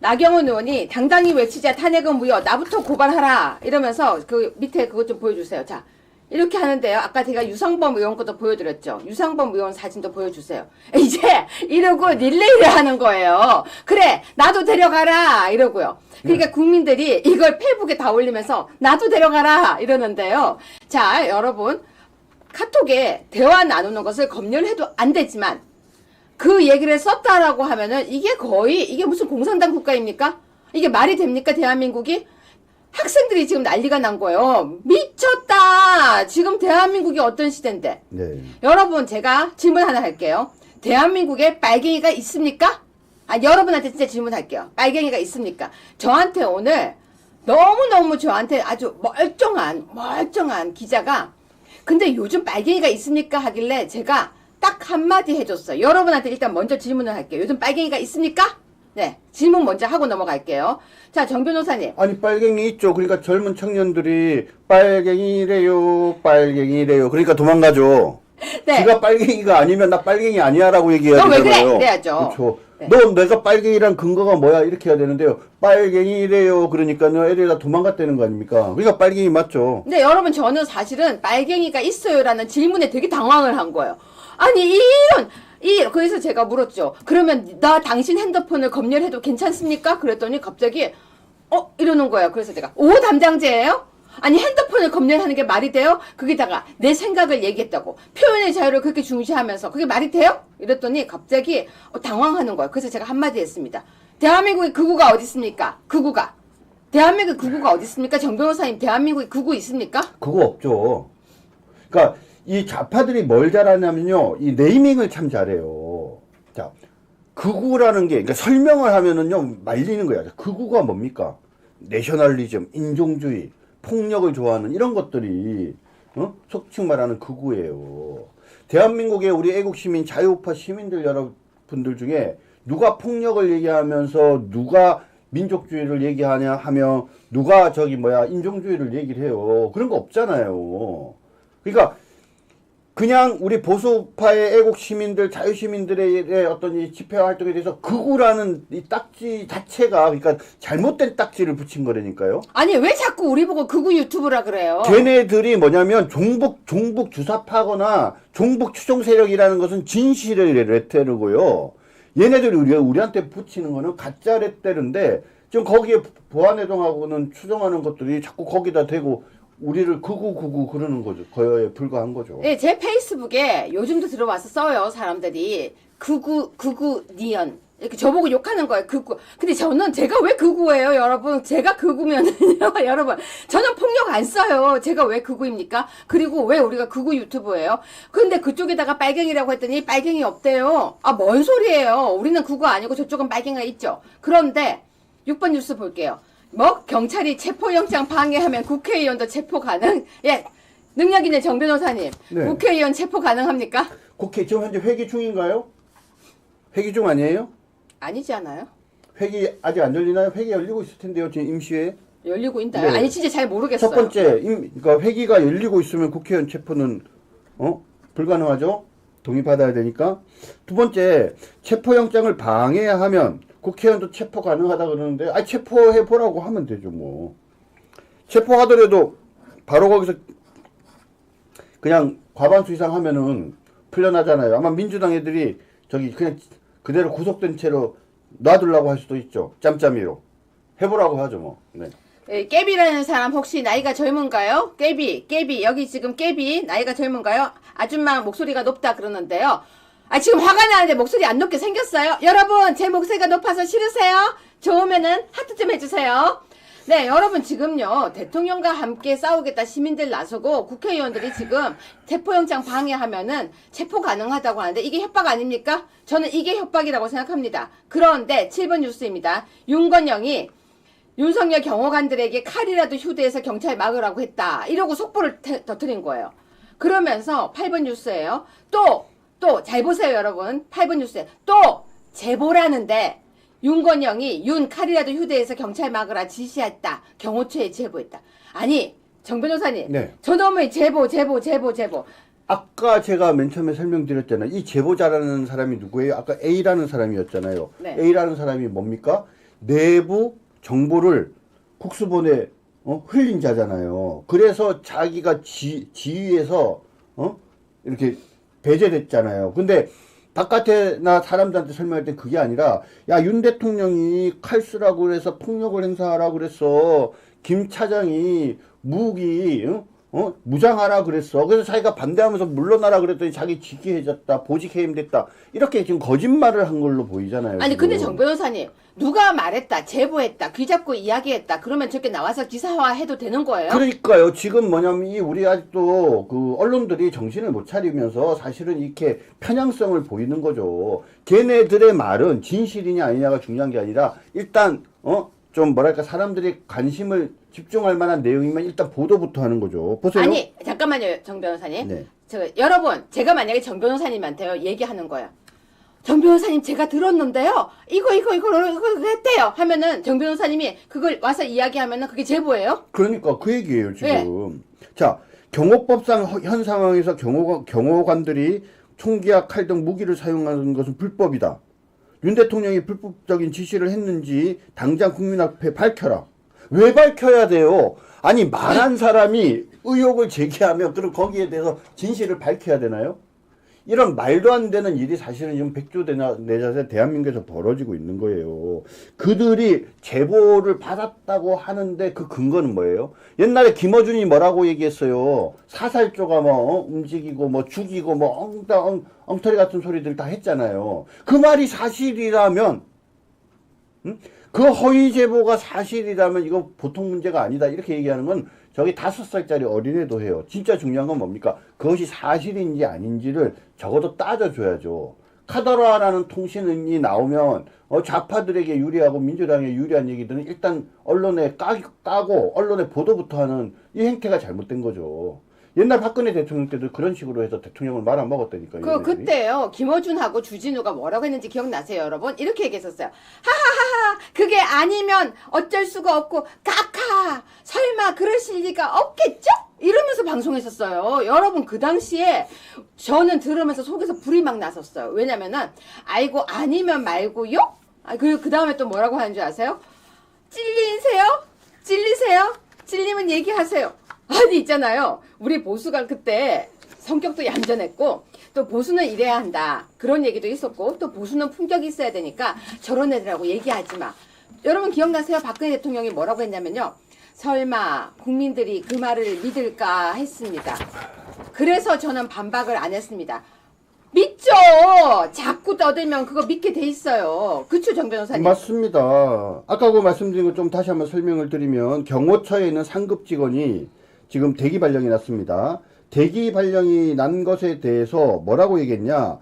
S1: 나경원 의원이 당당히 외치자 탄핵은 무효 나부터 고발하라 이러면서 그 밑에 그것 좀 보여주세요. 자, 이렇게 하는데요. 아까 제가 유상범 의원 것도 보여드렸죠. 유상범 의원 사진도 보여주세요. 이제 이러고 릴레이를 하는 거예요. 그래 나도 데려가라 이러고요. 그러니까 국민들이 이걸 페이북에 다 올리면서 나도 데려가라 이러는데요. 자, 여러분 카톡에 대화 나누는 것을 검열해도 안 되지만 그 얘기를 썼다라고 하면은 이게 무슨 공산당 국가입니까? 이게 말이 됩니까? 대한민국이? 학생들이 지금 난리가 난 거예요. 미쳤다! 지금 대한민국이 어떤 시대인데.
S2: 네.
S1: 여러분, 제가 질문 하나 할게요. 대한민국에 빨갱이가 있습니까? 여러분한테 진짜 질문할게요. 빨갱이가 있습니까? 저한테 오늘 너무너무 저한테 아주 멀쩡한 기자가 근데 요즘 빨갱이가 있습니까? 하길래 제가 딱 한마디 해줬어요. 여러분한테 일단 먼저 질문을 할게요. 요즘 빨갱이가 있습니까? 네, 질문 먼저 하고 넘어갈게요. 자, 정 변호사님.
S2: 아니 빨갱이 있죠. 그러니까 젊은 청년들이 빨갱이래요. 그러니까 도망가죠.
S1: 네.
S2: 지가 빨갱이가 아니면 나 빨갱이 아니야라고 얘기해야
S1: 너 왜 그래?
S2: 되잖아요.
S1: 그래야죠.
S2: 그렇죠.
S1: 네.
S2: 너 내가 빨갱이란 근거가 뭐야? 이렇게 해야 되는데요. 빨갱이래요. 그러니까요. 애들이 다 도망갔다는 거 아닙니까? 그러니까 빨갱이 맞죠.
S1: 근데 여러분 저는 사실은 빨갱이가 있어요라는 질문에 되게 당황을 한 거예요. 아니 그래서 제가 물었죠. 그러면 나 당신 핸드폰을 검열해도 괜찮습니까? 그랬더니 갑자기 이러는 거예요. 그래서 제가 담당자예요? 아니 핸드폰을 검열하는 게 말이 돼요? 거기다가 내 생각을 얘기했다고 표현의 자유를 그렇게 중시하면서 그게 말이 돼요? 이랬더니 갑자기 당황하는 거예요. 그래서 제가 한마디 했습니다. 대한민국에 극우가 어디 있습니까? 극우가 대한민국 극우가 어디 있습니까? 정 변호사님 대한민국에 극우 있습니까?
S2: 그거 없죠. 그러니까 이 좌파들이 뭘 잘하냐면요. 이 네이밍을 참 잘해요. 자, 극우라는 게, 그러니까 설명을 하면은요, 말리는 거야. 극우가 뭡니까? 내셔널리즘, 인종주의, 폭력을 좋아하는 이런 것들이, 속칭 말하는 극우예요. 대한민국의 우리 애국시민, 자유우파 시민들 여러분들 중에 누가 폭력을 얘기하면서 누가 민족주의를 얘기하냐 하면 누가 인종주의를 얘기를 해요. 그런 거 없잖아요. 그러니까, 그냥 우리 보수파의 애국 시민들, 자유 시민들의 어떤 이 집회 활동에 대해서 극우라는 이 딱지 자체가 그러니까 잘못된 딱지를 붙인 거라니까요.
S1: 아니 왜 자꾸 우리 보고 극우 유튜브라 그래요?
S2: 걔네들이 뭐냐면 종북 주사파거나 종북 추종 세력이라는 것은 진실의 레테르고요. 얘네들이 우리한테 붙이는 거는 가짜 레테르인데 지금 거기에 보안해동하고는 추정하는 것들이 자꾸 거기다 대고 우리를 극우 그러는 거죠. 거에 불과한 거죠.
S1: 네, 제 페이스북에 요즘도 들어와서 써요. 사람들이 극우 니언 이렇게 저보고 욕하는 거예요. 극우. 근데 제가 왜 극우예요, 여러분? 제가 극우면은요, 여러분. 저는 폭력 안 써요. 제가 왜 극우입니까? 그리고 왜 우리가 극우 유튜브예요? 근데 그쪽에다가 빨갱이라고 했더니 빨갱이 없대요. 아, 뭔 소리예요? 우리는 극우 아니고 저쪽은 빨갱이가 있죠. 그런데 6번 뉴스 볼게요. 뭐 경찰이 체포영장 방해하면 국회의원도 체포 가능? 예. 능력 있는 정 변호사님.
S2: 네.
S1: 국회의원 체포 가능합니까?
S2: 국회 지금 현재 회기 중인가요? 회기 중 아니에요?
S1: 아니지 않아요?
S2: 회기 아직 안 열리나요? 회기 열리고 있을 텐데요. 지금 임시회.
S1: 열리고 있나요?
S2: 네.
S1: 아니 진짜 잘 모르겠어요.
S2: 첫 번째, 그러니까 회기가 열리고 있으면 국회의원 체포는 불가능하죠. 동의받아야 되니까. 두 번째, 체포영장을 방해하면 국회의원도 체포 가능하다 그러는데, 체포해 보라고 하면 되죠, 뭐. 체포하더라도 바로 거기서 그냥 과반수 이상 하면은 풀려나잖아요. 아마 민주당 애들이 저기 그냥 그대로 구속된 채로 놔두려고 할 수도 있죠. 짬짬이로. 해보라고 하죠, 뭐. 네.
S1: 예, 깨비라는 사람 혹시 나이가 젊은가요? 깨비. 여기 지금 깨비 나이가 젊은가요? 아줌마 목소리가 높다 그러는데요. 지금 화가 나는데 목소리 안 높게 생겼어요? 여러분, 제 목소리가 높아서 싫으세요? 좋으면은 하트 좀 해주세요. 네, 여러분 지금요, 대통령과 함께 싸우겠다 시민들 나서고 국회의원들이 지금 체포영장 방해하면은 체포 가능하다고 하는데 이게 협박 아닙니까? 저는 이게 협박이라고 생각합니다. 그런데 7번 뉴스입니다. 윤건영이 윤석열 경호관들에게 칼이라도 휴대해서 경찰 막으라고 했다. 이러고 속보를 터뜨린 거예요. 그러면서 8번 뉴스예요. 또 잘 보세요, 여러분. 8번 뉴스에 또 제보라는데 윤건영이 칼이라도 휴대해서 경찰 막으라 지시했다. 경호처에 제보했다. 아니, 정 변호사님.
S2: 네.
S1: 저놈의 제보.
S2: 아까 제가 맨 처음에 설명드렸잖아요. 이 제보자라는 사람이 누구예요? 아까 A라는 사람이었잖아요.
S1: 네.
S2: A라는 사람이 뭡니까? 내부 정보를 국수본에 흘린 자잖아요. 그래서 자기가 지위에서 이렇게 배제됐잖아요. 근데 바깥에나 사람들한테 설명할 때 그게 아니라 윤 대통령이 칼 쓰라고 그래서 폭력을 행사하라고 그랬어. 김 차장이 무기 무장하라 그랬어. 그래서 자기가 반대하면서 물러나라 그랬더니 자기 직위해졌다. 보직 해임됐다. 이렇게 지금 거짓말을 한 걸로 보이잖아요.
S1: 아니,
S2: 지금.
S1: 근데 정 변호사님, 누가 말했다, 제보했다, 귀 잡고 이야기했다, 그러면 저렇게 나와서 기사화 해도 되는 거예요?
S2: 그러니까요. 지금 뭐냐면 우리 아직도 그 언론들이 정신을 못 차리면서 사실은 이렇게 편향성을 보이는 거죠. 걔네들의 말은 진실이냐 아니냐가 중요한 게 아니라 일단 좀 뭐랄까 사람들이 관심을 집중할 만한 내용이면 일단 보도부터 하는 거죠. 보세요.
S1: 아니, 잠깐만요, 정 변호사님.
S2: 네.
S1: 여러분, 제가 만약에 정 변호사님한테요, 얘기하는 거야. 정 변호사님, 제가 들었는데요, 이거 했대요. 하면은, 정 변호사님이 그걸 와서 이야기하면은 그게 제보예요?
S2: 그러니까 그 얘기예요, 지금. 네. 자, 경호법상 현 상황에서 경호관들이 총기와 칼 등 무기를 사용하는 것은 불법이다. 윤 대통령이 불법적인 지시를 했는지 당장 국민 앞에 밝혀라. 왜 밝혀야 돼요? 아니, 말한 사람이 의혹을 제기하면 그럼 거기에 대해서 진실을 밝혀야 되나요? 이런 말도 안 되는 일이 사실은 지금 백조내자세 대한민국에서 벌어지고 있는 거예요. 그들이 제보를 받았다고 하는데 그 근거는 뭐예요? 옛날에 김어준이 뭐라고 얘기했어요? 사살조가 움직이고 죽이고 엉터리 같은 소리들 다 했잖아요. 그 말이 사실이라면, 그 허위 제보가 사실이라면 이거 보통 문제가 아니다. 이렇게 얘기하는 건 저기 5살짜리 어린애도 해요. 진짜 중요한 건 뭡니까? 그것이 사실인지 아닌지를 적어도 따져줘야죠. 카더라라는 통신이 나오면 좌파들에게 유리하고 민주당에 유리한 얘기들은 일단 언론에 까고 언론에 보도부터 하는 이 행태가 잘못된 거죠. 옛날 박근혜 대통령 때도 그런 식으로 해서 대통령을 말아먹었다니까요.
S1: 그때요, 김어준하고 주진우가 뭐라고 했는지 기억나세요, 여러분? 이렇게 얘기했었어요. 하하하하, 그게 아니면 어쩔 수가 없고, 카카, 설마 그러실 리가 없겠죠? 이러면서 방송했었어요. 여러분, 그 당시에 저는 들으면서 속에서 불이 막 났었어요. 왜냐면은, 아이고, 아니면 말고요? 그 다음에 또 뭐라고 하는 줄 아세요? 찔리세요? 찔리면 얘기하세요. 아니, 있잖아요. 우리 보수가 그때 성격도 얌전했고, 또 보수는 이래야 한다. 그런 얘기도 있었고, 또 보수는 품격이 있어야 되니까 저런 애들하고 얘기하지 마. 여러분 기억나세요? 박근혜 대통령이 뭐라고 했냐면요. 설마 국민들이 그 말을 믿을까 했습니다. 그래서 저는 반박을 안 했습니다. 믿죠. 자꾸 떠들면 그거 믿게 돼 있어요. 그쵸, 정 변호사님?
S2: 맞습니다. 아까 그 말씀드린 거 좀 다시 한번 설명을 드리면 경호처에 있는 상급 직원이 지금 대기 발령이 났습니다. 대기 발령이 난 것에 대해서 뭐라고 얘기했냐?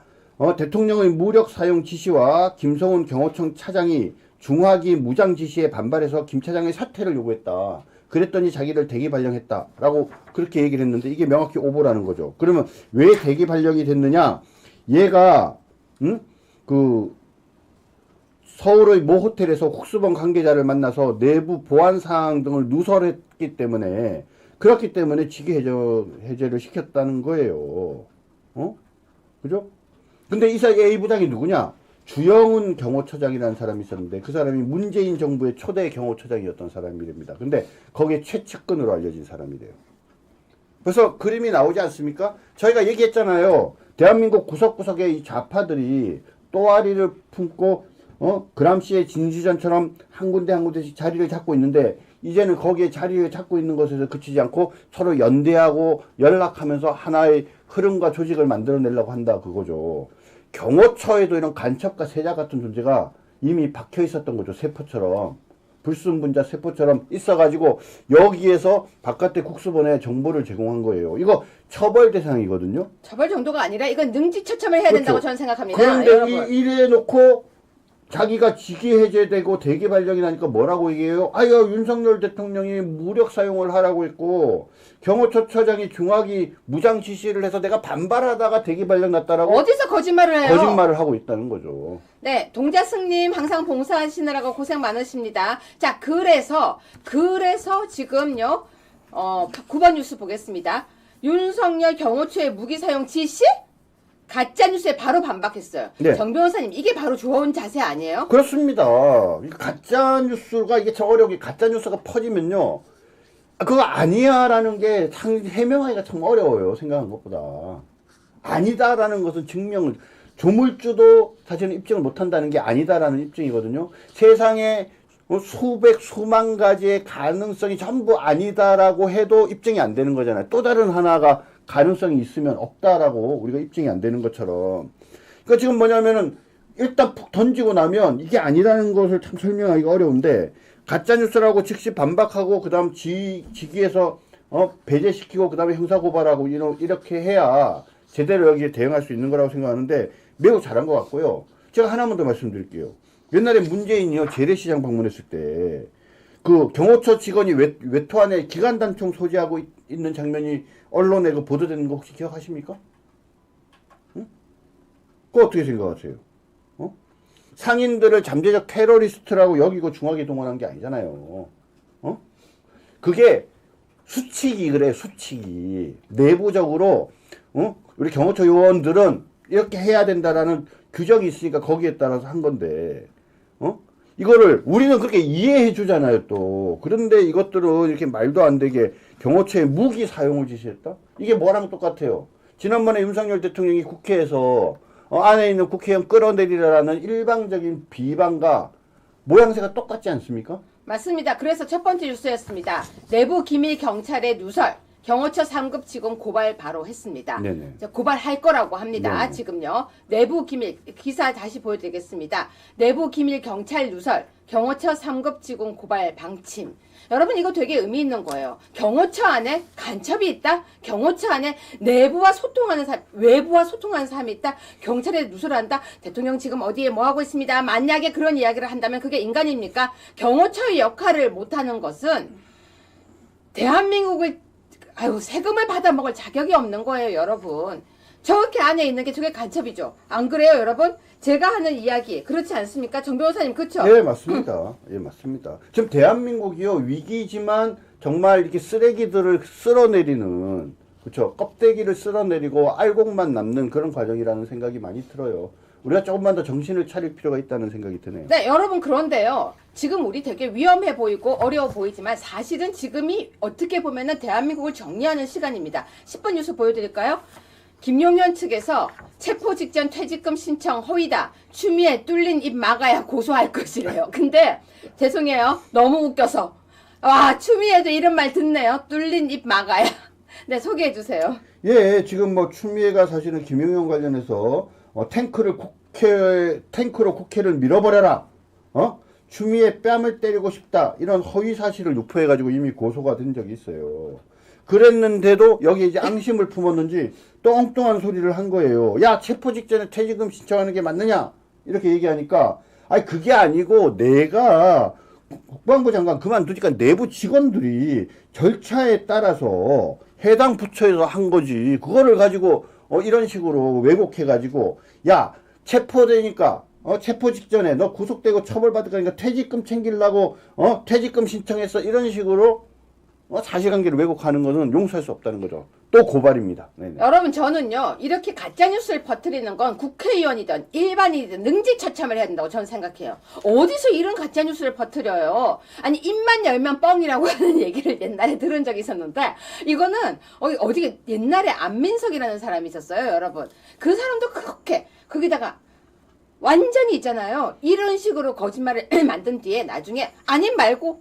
S2: 대통령의 무력 사용 지시와 김성훈 경호청 차장이 중화기 무장 지시에 반발해서 김 차장의 사퇴를 요구했다. 그랬더니 자기를 대기 발령했다라고 그렇게 얘기를 했는데 이게 명확히 오보라는 거죠. 그러면 왜 대기 발령이 됐느냐? 얘가 그 서울의 모 호텔에서 국수본 관계자를 만나서 내부 보안 사항 등을 누설했기 때문에 그렇기 때문에 직위 해제를 시켰다는 거예요. 그죠? 근데 이 사이 A 부장이 누구냐? 주영훈 경호처장이라는 사람이 있었는데 그 사람이 문재인 정부의 초대 경호처장이었던 사람이랍니다. 근데 거기에 최측근으로 알려진 사람이래요. 그래서 그림이 나오지 않습니까? 저희가 얘기했잖아요. 대한민국 구석구석에 이 좌파들이 또아리를 품고 그람시의 진주전처럼 한 군데 한 군데씩 자리를 잡고 있는데 이제는 거기에 자리를 잡고 있는 것에서 그치지 않고 서로 연대하고 연락하면서 하나의 흐름과 조직을 만들어내려고 한다 그거죠. 경호처에도 이런 간첩과 세자 같은 존재가 이미 박혀 있었던 거죠. 세포처럼. 불순분자 세포처럼 있어가지고 여기에서 바깥의 국수본에 정보를 제공한 거예요. 이거 처벌 대상이거든요.
S1: 처벌 정도가 아니라 이건 능지처참을 해야 된다고
S2: 그렇죠.
S1: 저는 생각합니다.
S2: 그런데
S1: 여러분.
S2: 이래 놓고 자기가 직위 해제되고 대기 발령이 나니까 뭐라고 얘기해요? 아유, 윤석열 대통령이 무력 사용을 하라고 했고 경호처처장이 중화기 무장 지시를 해서 내가 반발하다가 대기 발령 났다라고
S1: 어디서 거짓말을 해요?
S2: 거짓말을 하고 있다는 거죠.
S1: 네, 동자승님 항상 봉사하시느라고 고생 많으십니다. 자, 그래서 지금요, 9번 뉴스 보겠습니다. 윤석열 경호처의 무기 사용 지시? 가짜 뉴스에 바로 반박했어요.
S2: 네.
S1: 정 변호사님, 이게 바로 좋은 자세 아니에요?
S2: 그렇습니다. 가짜 뉴스가 이게 저력이 가짜 뉴스가 퍼지면요. 그거 아니야라는 게 참 해명하기가 참 어려워요. 생각한 것보다. 아니다라는 것은 증명을 조물주도 사실은 입증을 못한다는 게 아니다라는 입증이거든요. 세상에 수백 수만 가지의 가능성이 전부 아니다라고 해도 입증이 안 되는 거잖아요. 또 다른 하나가 가능성이 있으면 없다라고 우리가 입증이 안 되는 것처럼. 그러니까 지금 뭐냐면은 일단 푹 던지고 나면 이게 아니라는 것을 참 설명하기가 어려운데 가짜뉴스라고 즉시 반박하고 그 다음 직위에서 배제시키고 그 다음에 형사고발하고 이렇게 해야 제대로 여기에 대응할 수 있는 거라고 생각하는데 매우 잘한 것 같고요. 제가 하나만 더 말씀드릴게요. 옛날에 문재인이요 재래시장 방문했을 때 그 경호처 직원이 외투 안에 기관단총 소지하고 있는 장면이 언론에 그 보도되는 거 혹시 기억하십니까? 응? 그거 어떻게 생각하세요? 상인들을 잠재적 테러리스트라고 여기고 중하게 동원한 게 아니잖아요. 그게 수칙이 그래, 수칙이. 내부적으로, 우리 경호처 요원들은 이렇게 해야 된다라는 규정이 있으니까 거기에 따라서 한 건데, 이거를 우리는 그렇게 이해해 주잖아요, 또. 그런데 이것들은 이렇게 말도 안 되게 경호처의 무기 사용을 지시했다? 이게 뭐랑 똑같아요? 지난번에 윤석열 대통령이 국회에서 안에 있는 국회의원 끌어내리라는 일방적인 비방과 모양새가 똑같지 않습니까?
S1: 맞습니다. 그래서 첫 번째 뉴스였습니다. 내부 기밀 경찰의 누설. 경호처 3급 직원 고발 바로 했습니다.
S2: 네네.
S1: 고발할 거라고 합니다.
S2: 네네.
S1: 지금요. 내부 기밀 기사 다시 보여드리겠습니다. 내부 기밀 경찰 누설. 경호처 3급 직원 고발 방침. 여러분 이거 되게 의미 있는 거예요. 경호처 안에 간첩이 있다? 경호처 안에 내부와 소통하는 사람, 외부와 소통하는 사람이 있다? 경찰에 누설한다? 대통령 지금 어디에 뭐 하고 있습니다. 만약에 그런 이야기를 한다면 그게 인간입니까? 경호처의 역할을 못하는 것은 대한민국을 세금을 받아먹을 자격이 없는 거예요, 여러분. 저렇게 안에 있는 게 저게 간첩이죠. 안 그래요, 여러분? 제가 하는 이야기 그렇지 않습니까? 정 변호사님 그렇죠?
S2: 예, 맞습니다. 예, 맞습니다. 지금 대한민국이요 위기지만 정말 이렇게 쓰레기들을 쓸어내리는 그렇죠. 껍데기를 쓸어내리고 알곡만 남는 그런 과정이라는 생각이 많이 들어요. 우리가 조금만 더 정신을 차릴 필요가 있다는 생각이 드네요.
S1: 네, 여러분 그런데요. 지금 우리 되게 위험해 보이고 어려워 보이지만 사실은 지금이 어떻게 보면은 대한민국을 정리하는 시간입니다. 10분 뉴스 보여드릴까요? 김용현 측에서 체포 직전 퇴직금 신청 허위다. 추미애 뚫린 입 막아야 고소할 것이래요. 근데 죄송해요. 너무 웃겨서. 와, 추미애도 이런 말 듣네요. 뚫린 입 막아야. 네, 소개해 주세요.
S2: 예, 지금 뭐 추미애가 사실은 김용현 관련해서 탱크로 국회를 밀어버려라. 추미애 뺨을 때리고 싶다. 이런 허위 사실을 유포해가지고 이미 고소가 된 적이 있어요. 그랬는데도 여기 이제 앙심을 품었는지 똥똥한 소리를 한 거예요. 야, 체포 직전에 퇴직금 신청하는 게 맞느냐? 이렇게 얘기하니까, 아니, 그게 아니고 내가 국방부 장관 그만두니까 내부 직원들이 절차에 따라서 해당 부처에서 한 거지. 그거를 가지고 이런 식으로 왜곡해가지고, 야, 체포되니까 체포 직전에 너 구속되고 처벌받을 거니까 퇴직금 챙기려고 퇴직금 신청했어. 이런 식으로 사실관계를 왜곡하는 것은 용서할 수 없다는 거죠. 또 고발입니다. 네네.
S1: 여러분, 저는요, 이렇게 가짜뉴스를 퍼뜨리는 건 국회의원이든 일반인이든 능지처참을 해야 된다고 저는 생각해요. 어디서 이런 가짜뉴스를 퍼뜨려요? 아니, 입만 열면 뻥이라고 하는 얘기를 옛날에 들은 적이 있었는데, 이거는, 어디 옛날에 안민석이라는 사람이 있었어요, 여러분. 그 사람도 그렇게, 거기다가, 완전히 있잖아요. 이런 식으로 거짓말을 만든 뒤에 나중에, 아님 말고,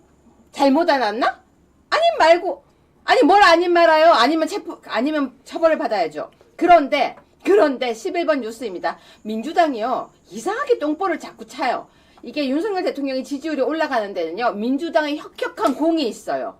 S1: 잘못 알았나? 아님 말고, 아니 뭘 아님 말아요? 아니면 처벌을 받아야죠. 그런데 11번 뉴스입니다. 민주당이요, 이상하게 똥볼을 자꾸 차요. 이게 윤석열 대통령의 지지율이 올라가는 데는요, 민주당의 혁혁한 공이 있어요.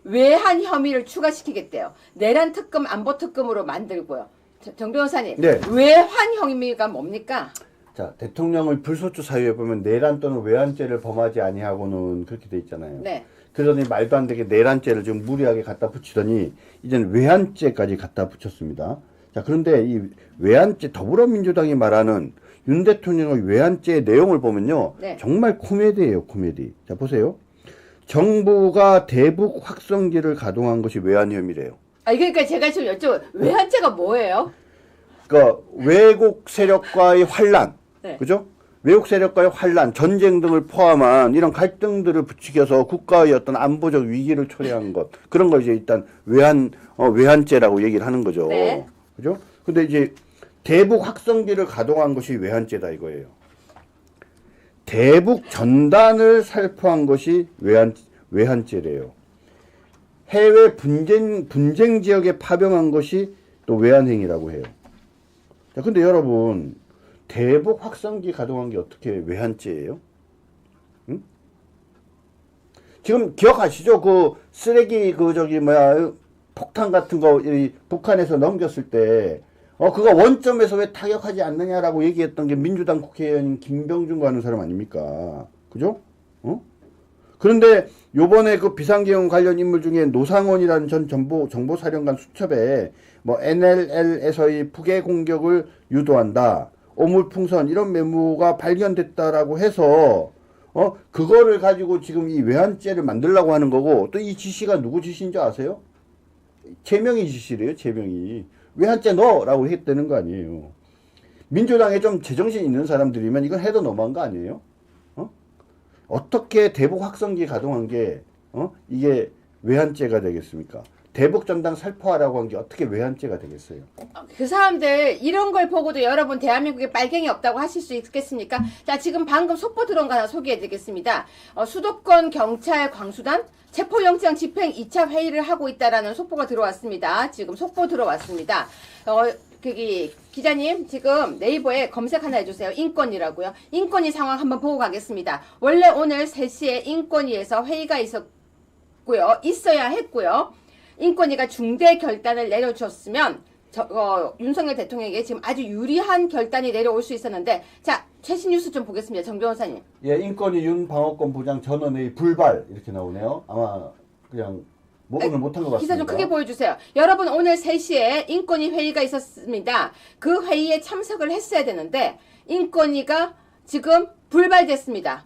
S1: 외환 혐의를 추가시키겠대요. 내란 특검, 안보 특검으로 만들고요. 정 변호사님,
S2: 네.
S1: 외환 혐의가 뭡니까?
S2: 자, 대통령을 불소추 사유에 보면 내란 또는 외환죄를 범하지 아니하고는 그렇게 돼 있잖아요.
S1: 네.
S2: 그러더니 말도 안 되게 내란죄를 좀 무리하게 갖다 붙이더니 이제는 외환죄까지 갖다 붙였습니다. 자, 그런데 이 외환죄, 더불어민주당이 말하는 윤 대통령의 외환죄의 내용을 보면요.
S1: 네.
S2: 정말 코미디예요, 코미디. 자, 보세요. 정부가 대북 확성기를 가동한 것이 외환 혐의래요.
S1: 그러니까 제가 지금 외환죄가 뭐예요?
S2: 그러니까 외국 세력과의 환란,
S1: 네.
S2: 그죠? 외국 세력과의 환란, 전쟁 등을 포함한 이런 갈등들을 부추겨서 국가의 어떤 안보적 위기를 초래한 것, 그런 걸 이제 일단 외환죄라고 얘기를 하는 거죠.
S1: 네.
S2: 그죠? 근데 이제 대북 확성기를 가동한 것이 외환죄다 이거예요. 대북 전단을 살포한 것이 외환죄래요. 해외 분쟁 지역에 파병한 것이 또 외환행위라고 해요. 자, 근데 여러분, 대북 확성기 가동한 게 어떻게 외환죄예요? 응? 지금 기억하시죠? 그 쓰레기 폭탄 같은 거 북한에서 넘겼을 때 그거 원점에서 왜 타격하지 않느냐라고 얘기했던 게 민주당 국회의원인 김병준과 하는 사람 아닙니까? 그죠? 그런데 요번에 그 비상계엄 관련 인물 중에 노상원이라는 전 정보사령관 수첩에 뭐 NLL에서의 북의 공격을 유도한다. 오물풍선 이런 메모가 발견됐다라고 해서 그거를 가지고 지금 이 외환죄를 만들려고 하는 거고, 또 이 지시가 누구 지시인 줄 아세요? 최명희 지시래요. 최명희. 외환죄 넣어라고 했다는 거 아니에요. 민주당에 좀 제정신 있는 사람들이면 이건 해도 너무한 거 아니에요? 어떻게 대북 확성기 가동한 게 이게 외환죄가 되겠습니까? 대북 전당 살포하라고 한 게 어떻게 외환죄가 되겠어요?
S1: 그 사람들 이런 걸 보고도 여러분 대한민국에 빨갱이 없다고 하실 수 있겠습니까? 자, 지금 방금 속보 들어온 거 하나 소개해드리겠습니다. 수도권 경찰 광수단 체포영장 집행 2차 회의를 하고 있다라는 속보가 들어왔습니다. 지금 속보 들어왔습니다. 기자님 지금 네이버에 검색 하나 해주세요. 인권위라고요. 인권위 상황 한번 보고 가겠습니다. 원래 오늘 3시에 인권위에서 회의가 있어야 했고요. 인권위가 중대 결단을 내려줬으면 윤석열 대통령에게 지금 아주 유리한 결단이 내려올 수 있었는데, 자, 최신 뉴스 좀 보겠습니다. 정 변호사님.
S2: 예, 인권위 윤방어권 부장 전원의 불발 이렇게 나오네요. 아마 그냥 오늘 못한 것 같습니다.
S1: 기사 좀 크게 보여주세요. 여러분, 오늘 3시에 인권위 회의가 있었습니다. 그 회의에 참석을 했어야 되는데 인권위가 지금 불발됐습니다.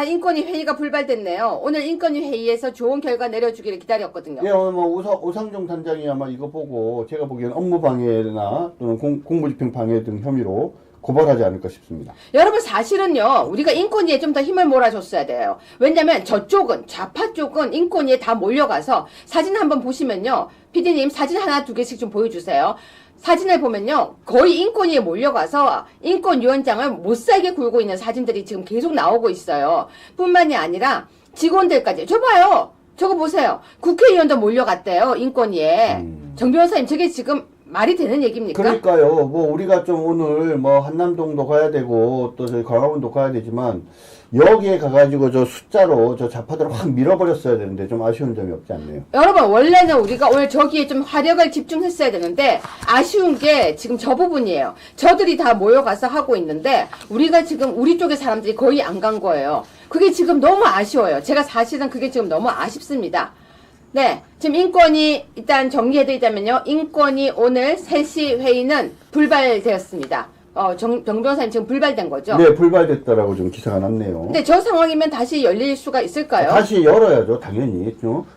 S1: 인권위 회의가 불발됐네요. 오늘 인권위 회의에서 좋은 결과 내려주기를 기다렸거든요.
S2: 예, 오늘 뭐 오상종 단장이 아마 이거 보고 제가 보기에는 업무방해나 또는 공무집행 방해 등 혐의로 고발하지 않을까 싶습니다.
S1: 여러분, 사실은요, 우리가 인권위에 좀 더 힘을 몰아줬어야 돼요. 왜냐면 저쪽은, 좌파 쪽은 인권위에 다 몰려가서 사진 한번 보시면요. PD님 사진 하나 두 개씩 좀 보여주세요. 사진을 보면요, 거의 인권위에 몰려가서 인권위원장을 못살게 굴고 있는 사진들이 지금 계속 나오고 있어요. 뿐만이 아니라 직원들까지. 저 봐요. 저거 보세요. 국회의원도 몰려갔대요. 인권위에. 정 변호사님, 저게 지금 말이 되는 얘기입니까?
S2: 그러니까요. 뭐 우리가 좀 오늘 뭐 한남동도 가야 되고 또 저희 광화문도 가야 되지만 여기에 가가지고 저 숫자로 저 좌파들을 확 밀어버렸어야 되는데 좀 아쉬운 점이 없지 않네요.
S1: 여러분, 원래는 우리가 오늘 저기에 좀 화력을 집중했어야 되는데 아쉬운 게 지금 저 부분이에요. 저들이 다 모여가서 하고 있는데 우리가 지금 우리 쪽의 사람들이 거의 안 간 거예요. 그게 지금 너무 아쉬워요. 제가 사실은 그게 지금 너무 아쉽습니다. 네, 지금 인권위 일단 정리해드리자면요. 인권위 오늘 3시 회의는 불발되었습니다. 정 변호사님 지금 불발된 거죠?
S2: 네, 불발됐다라고 좀 기사가 났네요.
S1: 근데 저 상황이면 다시 열릴 수가 있을까요?
S2: 다시 열어야죠, 당연히.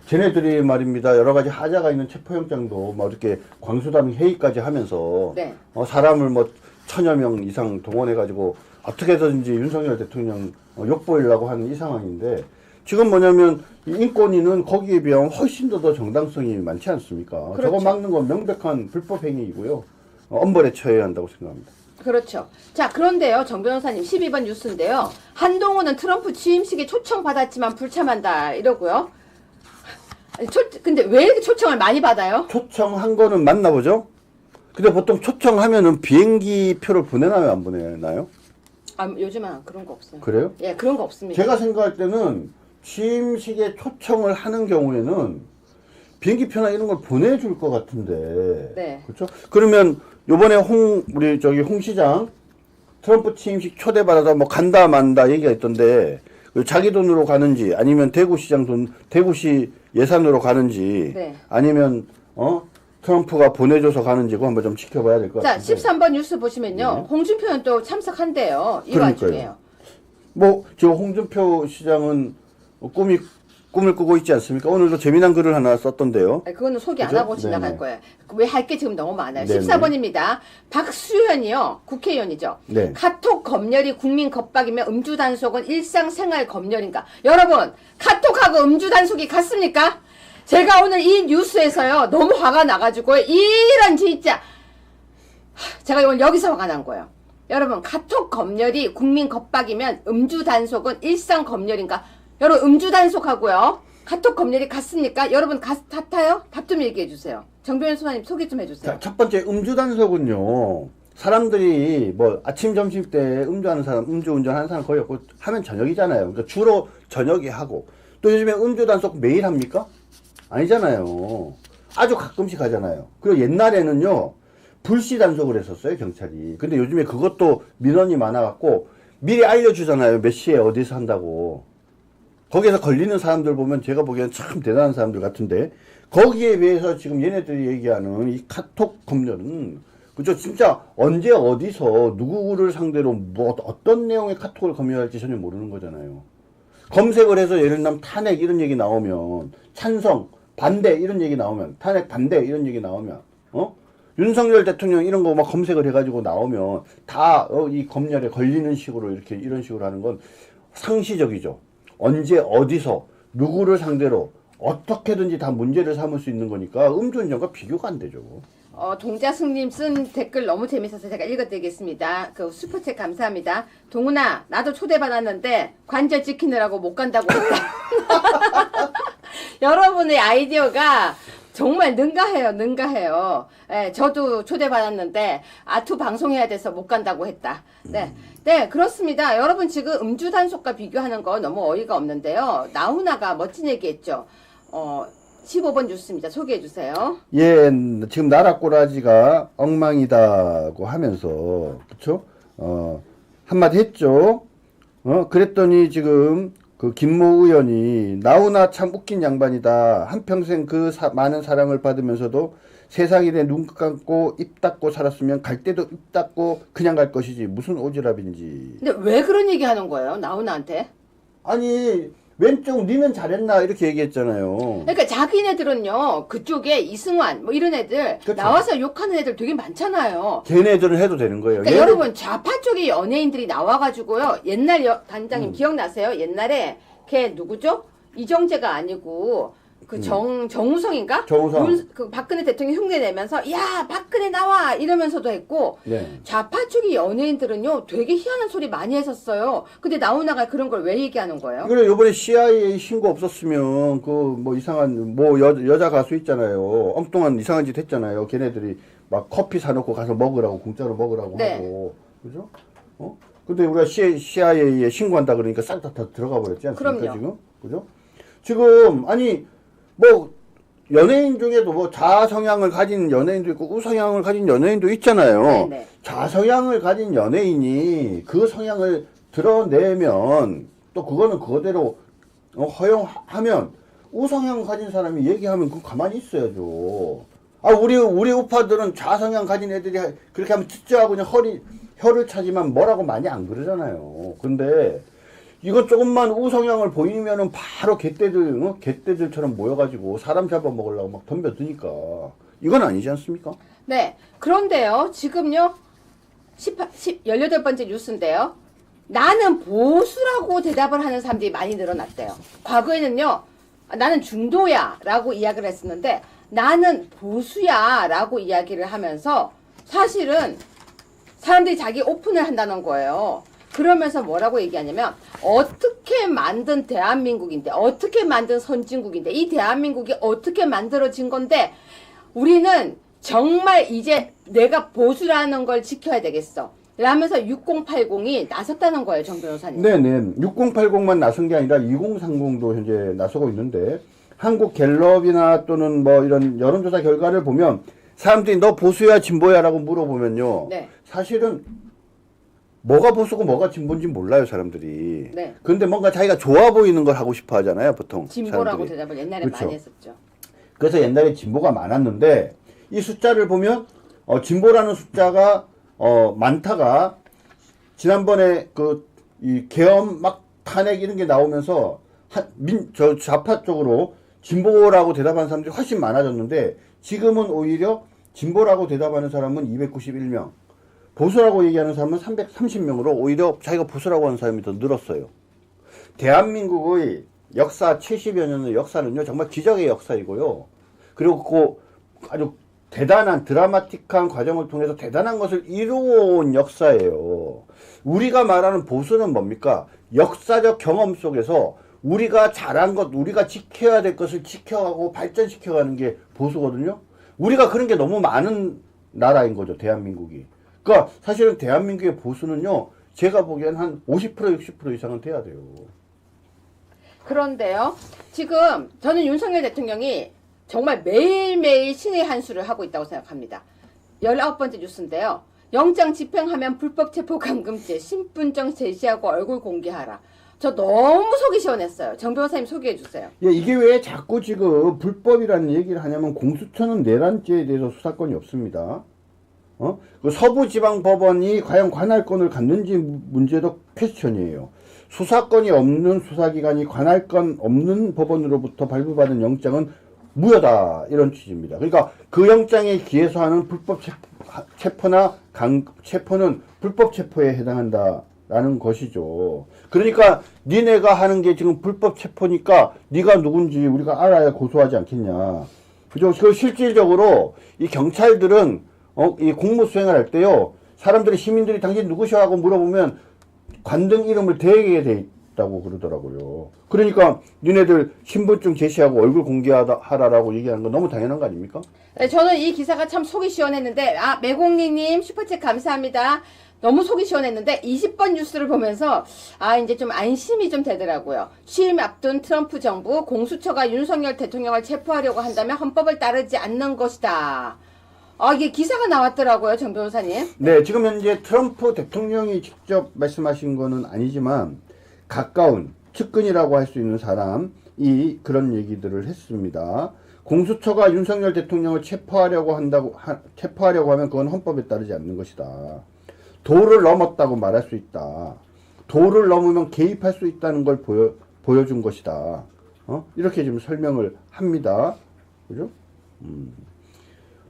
S2: 쟤네들이 말입니다. 여러 가지 하자가 있는 체포영장도 뭐 이렇게 광수담 회의까지 하면서
S1: 네.
S2: 사람을 뭐 1000여 명 이상 동원해가지고 어떻게든지 윤석열 대통령 욕보이려고 하는 이 상황인데 지금 뭐냐면 인권위는 거기에 비하면 훨씬 더 정당성이 많지 않습니까?
S1: 그렇죠.
S2: 저거 막는 건 명백한 불법 행위이고요. 엄벌에 처해야 한다고 생각합니다.
S1: 그렇죠. 자, 그런데요, 정 변호사님 12번 뉴스인데요. 한동훈은 트럼프 취임식에 초청받았지만 불참한다 이러고요. 근데 왜 이렇게 초청을 많이 받아요?
S2: 초청한 거는 맞나 보죠? 근데 보통 초청하면은 비행기 표를 보내나요, 안 보내나요?
S1: 요즘은 그런 거 없어요.
S2: 그래요?
S1: 예, 그런 거 없습니다.
S2: 제가 생각할 때는 취임식에 초청을 하는 경우에는 비행기표나 이런 걸 보내줄 것 같은데.
S1: 네.
S2: 그렇죠? 그러면 요번에 우리 홍 시장 트럼프 취임식 초대받아서 뭐 간다 만다 얘기가 있던데 자기 돈으로 가는지 아니면 대구시 예산으로 가는지
S1: 네.
S2: 아니면 트럼프가 보내줘서 가는지 그거 한번 좀 지켜봐야 될 것
S1: 자,
S2: 같은데.
S1: 13번 뉴스 보시면요.
S2: 네.
S1: 홍준표는 또 참석한대요. 이
S2: 그러니까요.
S1: 와중에요.
S2: 뭐, 저 홍준표 시장은 꿈을 꾸고 있지 않습니까? 오늘도 재미난 글을 하나 썼던데요.
S1: 그거는 소개 안
S2: 그죠?
S1: 하고 지나갈
S2: 네네.
S1: 거예요. 왜 할 게 지금 너무 많아요.
S2: 네네.
S1: 14번입니다. 박수현이요. 국회의원이죠.
S2: 네.
S1: 카톡 검열이 국민 겁박이면 음주 단속은 일상생활 검열인가? 여러분, 카톡하고 음주 단속이 같습니까? 제가 오늘 이 뉴스에서요. 너무 화가 나가지고 이런 진짜 제가 오늘 여기서 화가 난 거예요. 여러분, 카톡 검열이 국민 겁박이면 음주 단속은 일상 검열인가? 여러분, 음주 단속하고요. 카톡 검열이 같습니까? 여러분, 같아요? 답 좀 얘기해 주세요. 정 변호사님 소개 좀 해주세요.
S2: 자, 첫 번째 음주 단속은요. 사람들이 뭐 아침 점심 때 음주하는 사람, 음주 운전하는 사람 거의 없고 하면 저녁이잖아요. 그러니까 주로 저녁에 하고 또 요즘에 음주 단속 매일 합니까? 아니잖아요. 아주 가끔씩 하잖아요. 그리고 옛날에는요. 불시 단속을 했었어요, 경찰이. 근데 요즘에 그것도 민원이 많아갖고 미리 알려주잖아요. 몇 시에 어디서 한다고. 거기에서 걸리는 사람들 보면 제가 보기엔 참 대단한 사람들 같은데 거기에 비해서 지금 얘네들이 얘기하는 이 카톡 검열은 그죠? 진짜 언제 어디서 누구를 상대로 뭐 어떤 내용의 카톡을 검열할지 전혀 모르는 거잖아요. 검색을 해서 예를 들면 탄핵 이런 얘기 나오면 찬성, 반대 이런 얘기 나오면 탄핵 반대 이런 얘기 나오면 윤석열 대통령 이런 거 막 검색을 해가지고 나오면 다 이 검열에 걸리는 식으로 이런 식으로 하는 건 상시적이죠. 언제 어디서 누구를 상대로 어떻게든지 다 문제를 삼을 수 있는 거니까 음주운전과 비교가 안 되죠.
S1: 동자승님 쓴 댓글 너무 재밌어서 제가 읽어드리겠습니다. 그 슈퍼챗 감사합니다. 동훈아, 나도 초대받았는데 관절 지키느라고 못 간다고 했다. 여러분의 아이디어가 정말 능가해요. 예, 저도 초대받았는데 아투 방송해야 돼서 못 간다고 했다. 네, 그렇습니다. 여러분 지금 음주 단속과 비교하는 거 너무 어이가 없는데요. 나훈아가 멋진 얘기했죠. 15번 뉴스입니다. 소개해 주세요.
S2: 예, 지금 나라 꼬라지가 엉망이다고 하면서 그쵸? 한마디 했죠. 그랬더니 지금 그 김모 의원이 나훈아 참 웃긴 양반이다. 한평생 많은 사랑을 받으면서도 세상에 내 눈 감고 입 닫고 살았으면 갈 때도 입 닫고 그냥 갈 것이지 무슨 오지랖인지.
S1: 근데 왜 그런 얘기 하는 거예요? 나훈아한테?
S2: 아니 왼쪽 니는 잘했나 이렇게 얘기했잖아요.
S1: 그러니까 자기네들은요. 그쪽에 이승환 뭐 이런 애들
S2: 그쵸.
S1: 나와서 욕하는 애들 되게 많잖아요.
S2: 걔네들은 해도 되는 거예요.
S1: 그러니까 여러분 좌파 쪽의 연예인들이 나와가지고요. 옛날 단장님 기억나세요? 옛날에 걔 누구죠? 이정재가 아니고 정우성인가?
S2: 정우성.
S1: 그 박근혜 대통령 흉내 내면서 야 박근혜 나와 이러면서도 했고
S2: 네.
S1: 좌파 쪽의 연예인들은요 되게 희한한 소리 많이 했었어요. 근데 나오나가 그런 걸 왜 얘기하는 거예요?
S2: 그래 요번에 CIA 신고 없었으면 그 뭐 이상한 뭐 여자 가수 있잖아요. 엉뚱한 이상한 짓 했잖아요. 걔네들이 막 커피 사놓고 가서 먹으라고 공짜로 먹으라고
S1: 네.
S2: 하고 그죠? 근데 우리가 CIA에 신고한다 그러니까 싹 다 들어가 버렸지 않습니까?
S1: 그럼요.
S2: 지금 그죠? 지금 아니 뭐 연예인 중에도 뭐 자성향을 가진 연예인도 있고 우성향을 가진 연예인도 있잖아요.
S1: 네네.
S2: 자성향을 가진 연예인이 그 성향을 드러내면 또 그거는 그거대로 허용하면 우성향 가진 사람이 얘기하면 그 가만히 있어야죠. 아 우리 우파들은 자성향 가진 애들이 그렇게 하면 듣자고 그냥 혀를 차지만 뭐라고 많이 안 그러잖아요. 근데 이거 조금만 우성향을 보이면은 바로 개떼들처럼 모여가지고 사람 잡아먹으려고 막 덤벼드니까 이건 아니지 않습니까?
S1: 네. 그런데요. 지금요. 18번째 뉴스인데요. 나는 보수라고 대답을 하는 사람들이 많이 늘어났대요. 과거에는요. 나는 중도야 라고 이야기를 했었는데 나는 보수야 라고 이야기를 하면서 사실은 사람들이 자기 오픈을 한다는 거예요. 그러면서 뭐라고 얘기하냐면 어떻게 만든 대한민국인데 어떻게 만든 선진국인데 이 대한민국이 어떻게 만들어진 건데 우리는 정말 이제 내가 보수라는 걸 지켜야 되겠어 라면서 6080이 나섰다는 거예요. 정 변호사님.
S2: 네네 6080만 나선 게 아니라 2030도 현재 나서고 있는데 한국 갤럽이나 또는 뭐 이런 여론조사 결과를 보면 사람들이 너 보수야 진보야 라고 물어보면요
S1: 네.
S2: 사실은 뭐가 보수고 뭐가 진보인지 몰라요 사람들이.
S1: 네.
S2: 그런데 뭔가 자기가 좋아 보이는 걸 하고 싶어 하잖아요 보통
S1: 진보라고
S2: 사람들이.
S1: 대답을 옛날에
S2: 그렇죠.
S1: 많이 했었죠.
S2: 그래서 옛날에 진보가 많았는데 이 숫자를 보면 진보라는 숫자가 많다가 지난번에 이 계엄 막 탄핵 이런 게 나오면서 저 좌파 쪽으로 진보라고 대답하는 사람들이 훨씬 많아졌는데 지금은 오히려 진보라고 대답하는 사람은 291명 보수라고 얘기하는 사람은 330명으로 오히려 자기가 보수라고 하는 사람이 더 늘었어요. 대한민국의 역사 70여 년의 역사는요 정말 기적의 역사이고요. 그리고 그 아주 대단한 드라마틱한 과정을 통해서 대단한 것을 이루어온 역사예요. 우리가 말하는 보수는 뭡니까? 역사적 경험 속에서 우리가 잘한 것, 우리가 지켜야 될 것을 지켜가고 발전시켜가는 게 보수거든요. 우리가 그런 게 너무 많은 나라인 거죠, 대한민국이. 그러니까 사실은 대한민국의 보수는요, 제가 보기엔 한 50% 60% 이상은 돼야 돼요.
S1: 그런데요, 지금 저는 윤석열 대통령이 정말 매일매일 신의 한 수를 하고 있다고 생각합니다. 19번째 뉴스인데요. 영장 집행하면 불법 체포감금죄, 신분증 제시하고 얼굴 공개하라. 저 너무 속이 시원했어요. 정 변호사님 소개해 주세요.
S2: 예, 이게 왜 자꾸 지금 불법이라는 얘기를 하냐면 공수처는 내란죄에 대해서 수사권이 없습니다. 그 서부지방법원이 과연 관할권을 갖는지 문제도 퀘스천이에요. 수사권이 없는 수사기관이 관할권 없는 법원으로부터 발부받은 영장은 무효다 이런 취지입니다. 그러니까 그 영장에 기해서 하는 불법 체포나 체포는 불법 체포에 해당한다라는 것이죠. 그러니까 니네가 하는 게 지금 불법 체포니까 네가 누군지 우리가 알아야 고소하지 않겠냐. 그죠? 그 실질적으로 이 경찰들은 이 공무 수행을 할 때요. 사람들이 시민들이 당신 누구셔 하고 물어보면 관등 이름을 대게 돼 있다고 그러더라고요. 그러니까 니네들 신분증 제시하고 얼굴 공개하라라고 얘기하는 건 너무 당연한 거 아닙니까?
S1: 네, 저는 이 기사가 참 속이 시원했는데 매공리님 슈퍼챗 감사합니다. 너무 속이 시원했는데 20번 뉴스를 보면서 이제 좀 안심이 좀 되더라고요. 취임 앞둔 트럼프 정부 공수처가 윤석열 대통령을 체포하려고 한다면 헌법을 따르지 않는 것이다. 이게 기사가 나왔더라고요, 정 변호사님.
S2: 네, 지금 현재 트럼프 대통령이 직접 말씀하신 거는 아니지만 가까운 측근이라고 할 수 있는 사람이 그런 얘기들을 했습니다. 공수처가 윤석열 대통령을 체포하려고 하면 그건 헌법에 따르지 않는 것이다. 도를 넘었다고 말할 수 있다. 도를 넘으면 개입할 수 있다는 걸 보여준 것이다. 이렇게 지금 설명을 합니다. 그죠?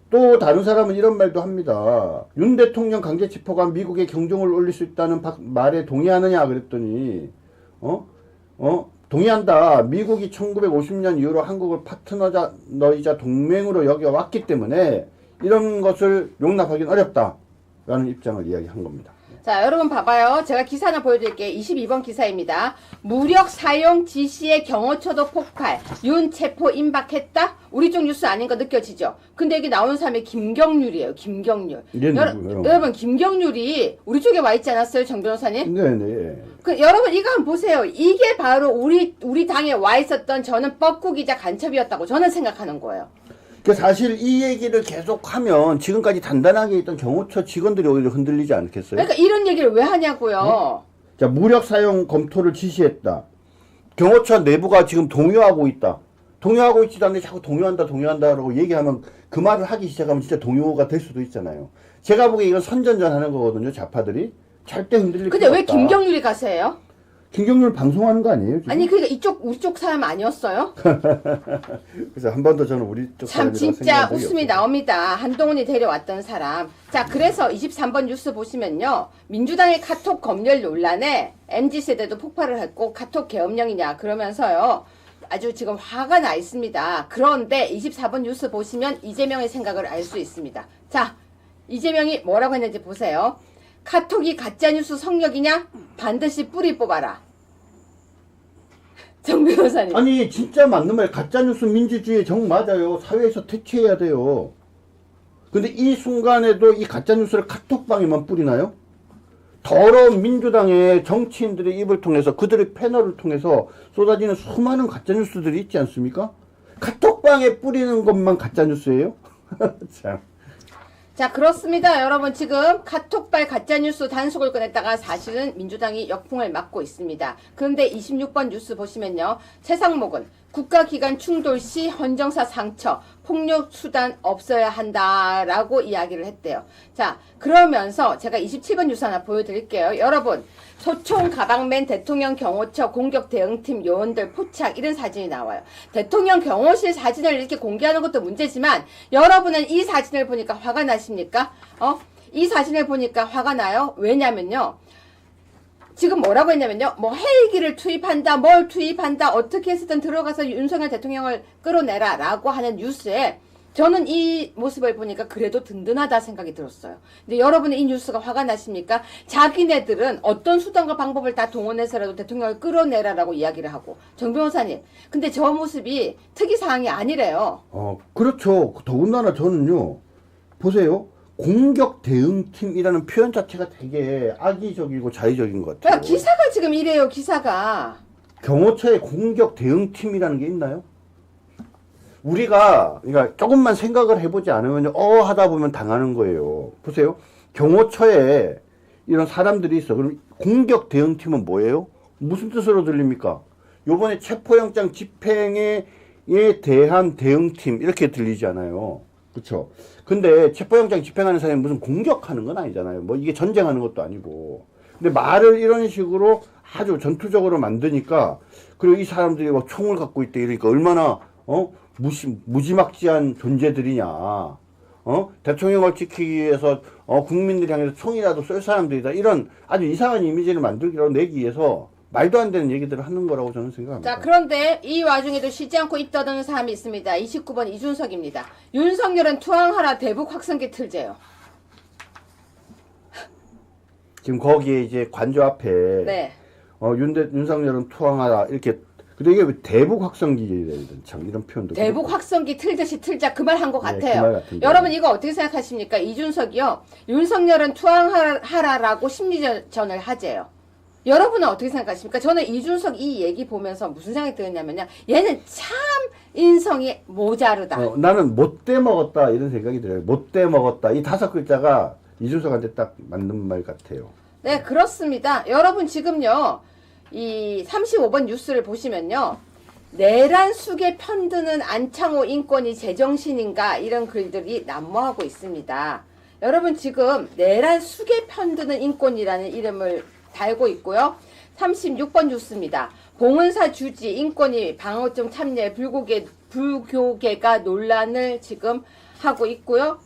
S2: 또 다른 사람은 이런 말도 합니다. 윤 대통령 강제 체포가 미국의 경종을 울릴 수 있다는 말에 동의하느냐 그랬더니 동의한다. 미국이 1950년 이후로 한국을 파트너이자 동맹으로 여겨왔기 때문에 이런 것을 용납하기는 어렵다라는 입장을 이야기한 겁니다.
S1: 자, 여러분 봐봐요. 제가 기사 하나 보여드릴게요. 22번 기사입니다. 무력 사용 지시의 경호처도 폭발. 윤 체포 임박했다? 우리 쪽 뉴스 아닌 거 느껴지죠? 근데 여기 나오는 사람이 김경률이에요. 김경률. 여러분, 김경률이 우리 쪽에 와 있지 않았어요? 정 변호사님?
S2: 네네.
S1: 여러분, 이거 한번 보세요. 이게 바로 우리 당에 와 있었던 저는 뻐꾸기자 간첩이었다고 저는 생각하는 거예요.
S2: 사실 이 얘기를 계속하면 지금까지 단단하게 있던 경호처 직원들이 오히려 흔들리지 않겠어요?
S1: 그러니까 이런 얘기를 왜 하냐고요.
S2: 자, 무력 사용 검토를 지시했다. 경호처 내부가 지금 동요하고 있다. 동요하고 있지도 않는데 자꾸 동요한다라고 얘기하면 그 말을 하기 시작하면 진짜 동요가 될 수도 있잖아요. 제가 보기에 이건 선전전 하는 거거든요, 좌파들이. 절대 흔들릴
S1: 근데
S2: 필요
S1: 왜
S2: 없다.
S1: 김경률이 가세요?
S2: 김경률 방송하는 거 아니에요? 지금?
S1: 아니 그러니까 우리 쪽 사람 아니었어요?
S2: 그래서 한 번도 저는 우리 쪽
S1: 참
S2: 사람이라고
S1: 진짜
S2: 생각한 적이
S1: 웃음이
S2: 없어요.
S1: 나옵니다. 한동훈이 데려왔던 사람. 자, 그래서 23번 뉴스 보시면요. 민주당의 카톡 검열 논란에 MZ세대도 폭발을 했고 카톡 계엄령이냐 그러면서요. 아주 지금 화가 나 있습니다. 그런데 24번 뉴스 보시면 이재명의 생각을 알 수 있습니다. 자, 이재명이 뭐라고 했는지 보세요. 카톡이 가짜뉴스 성역이냐? 반드시 뿌리 뽑아라. 정 변호사님.
S2: 아니 진짜 맞는 말 가짜뉴스 민주주의 정 맞아요. 사회에서 퇴치해야 돼요. 근데 이 순간에도 이 가짜뉴스를 카톡방에만 뿌리나요? 더러운 민주당의 정치인들의 입을 통해서 그들의 패널을 통해서 쏟아지는 수많은 가짜뉴스들이 있지 않습니까? 카톡방에 뿌리는 것만 가짜뉴스예요? 참.
S1: 자, 그렇습니다. 여러분 지금 카톡발 가짜뉴스 단속을 꺼냈다가 사실은 민주당이 역풍을 맞고 있습니다. 그런데 26번 뉴스 보시면요. 최상목은 국가기관 충돌 시 헌정사 상처, 폭력 수단 없어야 한다라고 이야기를 했대요. 자, 그러면서 제가 27번 뉴스 하나 보여드릴게요. 여러분, 소총 가방맨 대통령 경호처 공격 대응팀 요원들 포착 이런 사진이 나와요. 대통령 경호실 사진을 이렇게 공개하는 것도 문제지만 여러분은 이 사진을 보니까 화가 나십니까? 이 사진을 보니까 화가 나요? 왜냐면요. 지금 뭐라고 했냐면요. 뭐 헬기를 투입한다, 뭘 투입한다, 어떻게 해서든 들어가서 윤석열 대통령을 끌어내라 라고 하는 뉴스에 저는 이 모습을 보니까 그래도 든든하다 생각이 들었어요. 근데 여러분은 이 뉴스가 화가 나십니까? 자기네들은 어떤 수단과 방법을 다 동원해서라도 대통령을 끌어내라라고 이야기를 하고. 정 변호사님, 근데 저 모습이 특이사항이 아니래요.
S2: 그렇죠. 더군다나 저는요. 보세요. 공격 대응팀이라는 표현 자체가 되게 악의적이고 자의적인 것 같아요.
S1: 그러니까 기사가 지금 이래요, 기사가.
S2: 경호처에 공격 대응팀이라는 게 있나요? 우리가 그러니까 조금만 생각을 해보지 않으면 하다 보면 당하는 거예요. 보세요. 경호처에 이런 사람들이 있어. 그럼 공격 대응팀은 뭐예요? 무슨 뜻으로 들립니까? 요번에 체포영장 집행에 대한 대응팀 이렇게 들리지 않아요. 그렇죠? 근데 체포영장 집행하는 사람이 무슨 공격하는 건 아니잖아요. 뭐 이게 전쟁하는 것도 아니고. 근데 말을 이런 식으로 아주 전투적으로 만드니까 그리고 이 사람들이 막 총을 갖고 있대 이러니까 얼마나 무지막지한 존재들이냐. 대통령을 지키기 위해서 국민들 향해서 총이라도 쏠 사람들이다. 이런 아주 이상한 이미지를 만들기로 내기 위해서 말도 안 되는 얘기들을 하는 거라고 저는 생각합니다.
S1: 자, 그런데 이 와중에도 쉬지 않고 입떠드는 사람이 있습니다. 29번 이준석입니다. 윤석열은 투항하라 대북 확성기 틀재요.
S2: 지금 거기에 이제 관저 앞에
S1: 네.
S2: 윤석열은 투항하라 이렇게. 근데 이게 왜 대북 확성기든 참 이런 표현도.
S1: 대북
S2: 그렇고.
S1: 확성기 틀듯이 틀자 그 말 한 것
S2: 네,
S1: 같아요.
S2: 그말 같은데.
S1: 여러분 이거 어떻게 생각하십니까? 이준석이요. 윤석열은 투항하라라고 심리전을 하재요. 여러분은 어떻게 생각하십니까? 저는 이준석 이 얘기 보면서 무슨 생각이 들었냐면요. 얘는 참 인성이 모자르다.
S2: 나는 못돼 먹었다 이런 생각이 들어요. 못돼 먹었다. 이 5글자가 이준석한테 딱 맞는 말 같아요.
S1: 네, 그렇습니다. 여러분 지금요. 이 35번 뉴스를 보시면요. 내란 숙에 편드는 안창호 인권이 제정신인가 이런 글들이 난무하고 있습니다. 여러분 지금 내란 숙에 편드는 인권이라는 이름을 달고 있고요. 36번 뉴스입니다. 봉은사 주지 인권위 방어점 참여에 불교계가 논란을 지금 하고 있고요.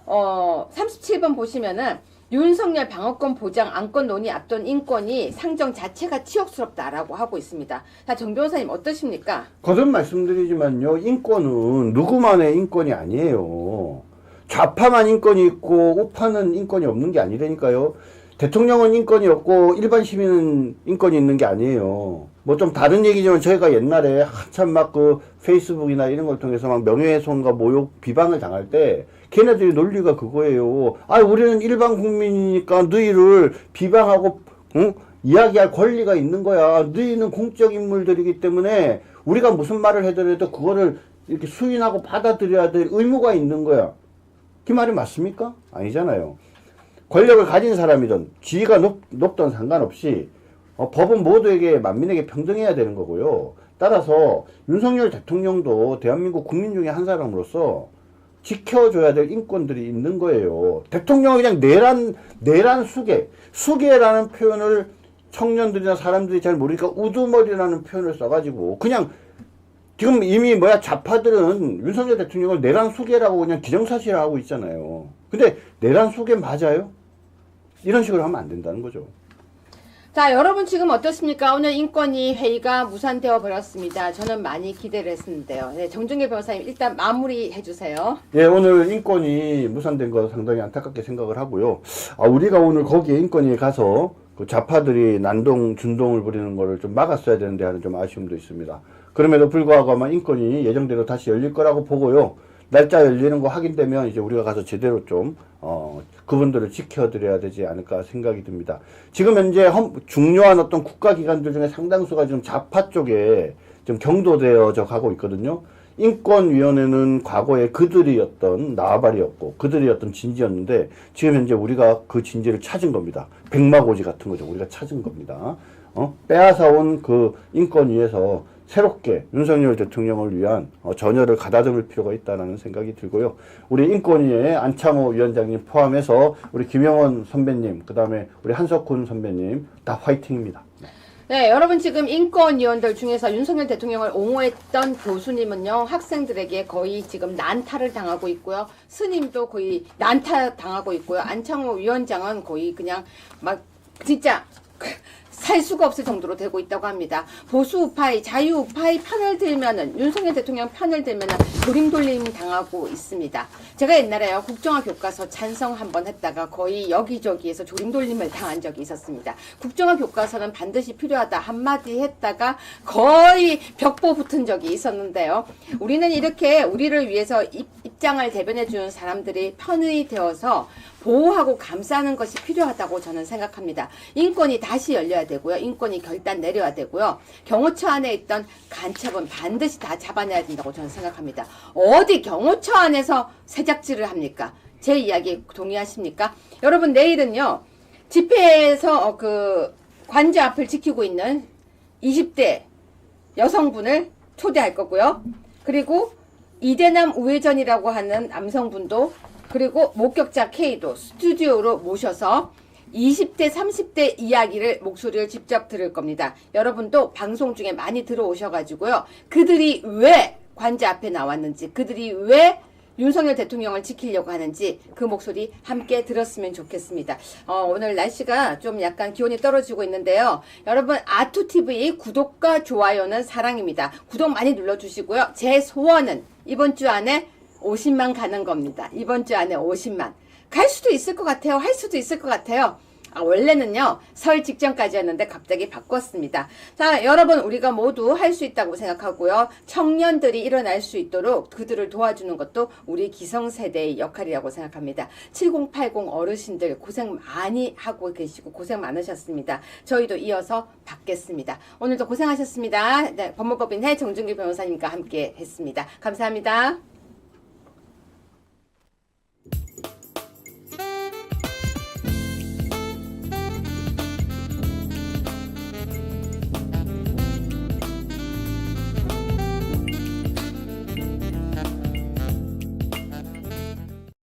S1: 37번 보시면은 윤석열 방어권 보장 안건 논의 앞둔 인권이 상정 자체가 치욕스럽다라고 하고 있습니다. 자, 정 변호사님 어떠십니까?
S2: 거듭 말씀드리지만요, 인권은 누구만의 인권이 아니에요. 좌파만 인권이 있고 우파는 인권이 없는 게 아니라니까요. 대통령은 인권이 없고 일반 시민은 인권이 있는 게 아니에요. 뭐 좀 다른 얘기지만 저희가 옛날에 한참 막 그 페이스북이나 이런 걸 통해서 막 명예훼손과 모욕, 비방을 당할 때 걔네들이 논리가 그거예요. 아, 우리는 일반 국민이니까 너희를 비방하고 응? 이야기할 권리가 있는 거야. 너희는 공적 인물들이기 때문에 우리가 무슨 말을 해더라도 그거를 이렇게 수인하고 받아들여야 될 의무가 있는 거야. 그 말이 맞습니까? 아니잖아요. 권력을 가진 사람이든 지위가 높든 상관없이 법은 모두에게 만민에게 평등해야 되는 거고요. 따라서 윤석열 대통령도 대한민국 국민 중에 한 사람으로서 지켜줘야 될 인권들이 있는 거예요. 대통령은 그냥 내란 수계라는 표현을 청년들이나 사람들이 잘 모르니까 우두머리라는 표현을 써가지고 그냥 지금 이미 좌파들은 윤석열 대통령을 내란 수계라고 그냥 기정사실화하고 있잖아요. 근데 내란 수계 맞아요? 이런 식으로 하면 안 된다는 거죠.
S1: 자, 여러분 지금 어떻습니까? 오늘 인권위 회의가 무산되어 버렸습니다. 저는 많이 기대를 했었는데요. 네, 정준길 변호사님 일단 마무리해 주세요.
S2: 예, 오늘 인권이 무산된 거 상당히 안타깝게 생각을 하고요. 우리가 오늘 거기에 인권위에 가서 그 좌파들이 난동, 준동을 부리는 거를 좀 막았어야 되는데 하는 좀 아쉬움도 있습니다. 그럼에도 불구하고 아마 인권이 예정대로 다시 열릴 거라고 보고요. 날짜 열리는 거 확인되면 이제 우리가 가서 제대로 좀 그분들을 지켜드려야 되지 않을까 생각이 듭니다. 지금 현재 중요한 어떤 국가기관들 중에 상당수가 지금 좌파 쪽에 좀 경도되어져 가고 있거든요. 인권위원회는 과거에 그들이었던 나와바리였고 그들이었던 진지였는데 지금 현재 우리가 그 진지를 찾은 겁니다. 백마고지 같은 거죠. 우리가 찾은 겁니다. 빼앗아온 그 인권위에서 새롭게 윤석열 대통령을 위한 전열을 가다듬을 필요가 있다는 생각이 들고요. 우리 인권위의 안창호 위원장님 포함해서 우리 김영원 선배님, 그 다음에 우리 한석훈 선배님 다 화이팅입니다.
S1: 네, 여러분 지금 인권위원들 중에서 윤석열 대통령을 옹호했던 교수님은요, 학생들에게 거의 지금 난타를 당하고 있고요. 스님도 거의 난타 당하고 있고요. 안창호 위원장은 거의 그냥 막 진짜 살 수가 없을 정도로 되고 있다고 합니다. 보수 우파의 자유 우파의 편을 들면은 윤석열 대통령 편을 들면은 조림돌림 당하고 있습니다. 제가 옛날에요 국정화 교과서 찬성 한번 했다가 거의 여기저기에서 조림돌림을 당한 적이 있었습니다. 국정화 교과서는 반드시 필요하다 한마디 했다가 거의 벽보 붙은 적이 있었는데요. 우리는 이렇게 우리를 위해서 입장을 대변해 주는 사람들이 편이 되어서 보호하고 감싸는 것이 필요하다고 저는 생각합니다. 인권이 다시 열려야 되고요. 인권이 결단 내려야 되고요. 경호처 안에 있던 간첩은 반드시 다 잡아내야 된다고 저는 생각합니다. 어디 경호처 안에서 새작질을 합니까? 제 이야기 동의하십니까? 여러분 내일은요. 집회에서 그 관저 앞을 지키고 있는 20대 여성분을 초대할 거고요. 그리고 이대남 우회전이라고 하는 남성분도 그리고 목격자 K도 스튜디오로 모셔서 20대, 30대 이야기를 목소리를 직접 들을 겁니다. 여러분도 방송 중에 많이 들어오셔가지고요. 그들이 왜 관제 앞에 나왔는지, 그들이 왜 윤석열 대통령을 지키려고 하는지 그 목소리 함께 들었으면 좋겠습니다. 오늘 날씨가 좀 약간 기온이 떨어지고 있는데요. 여러분 아투TV 구독과 좋아요는 사랑입니다. 구독 많이 눌러주시고요. 제 소원은 이번 주 안에 50만 가는 겁니다. 이번 주 안에 50만. 갈 수도 있을 것 같아요. 할 수도 있을 것 같아요. 원래는요, 설 직전까지였는데 갑자기 바꿨습니다. 자, 여러분, 우리가 모두 할 수 있다고 생각하고요. 청년들이 일어날 수 있도록 그들을 도와주는 것도 우리 기성세대의 역할이라고 생각합니다. 7080 어르신들 고생 많이 하고 계시고 고생 많으셨습니다. 저희도 이어서 받겠습니다. 오늘도 고생하셨습니다. 네, 법무법인회 정준기 변호사님과 함께 했습니다. 감사합니다.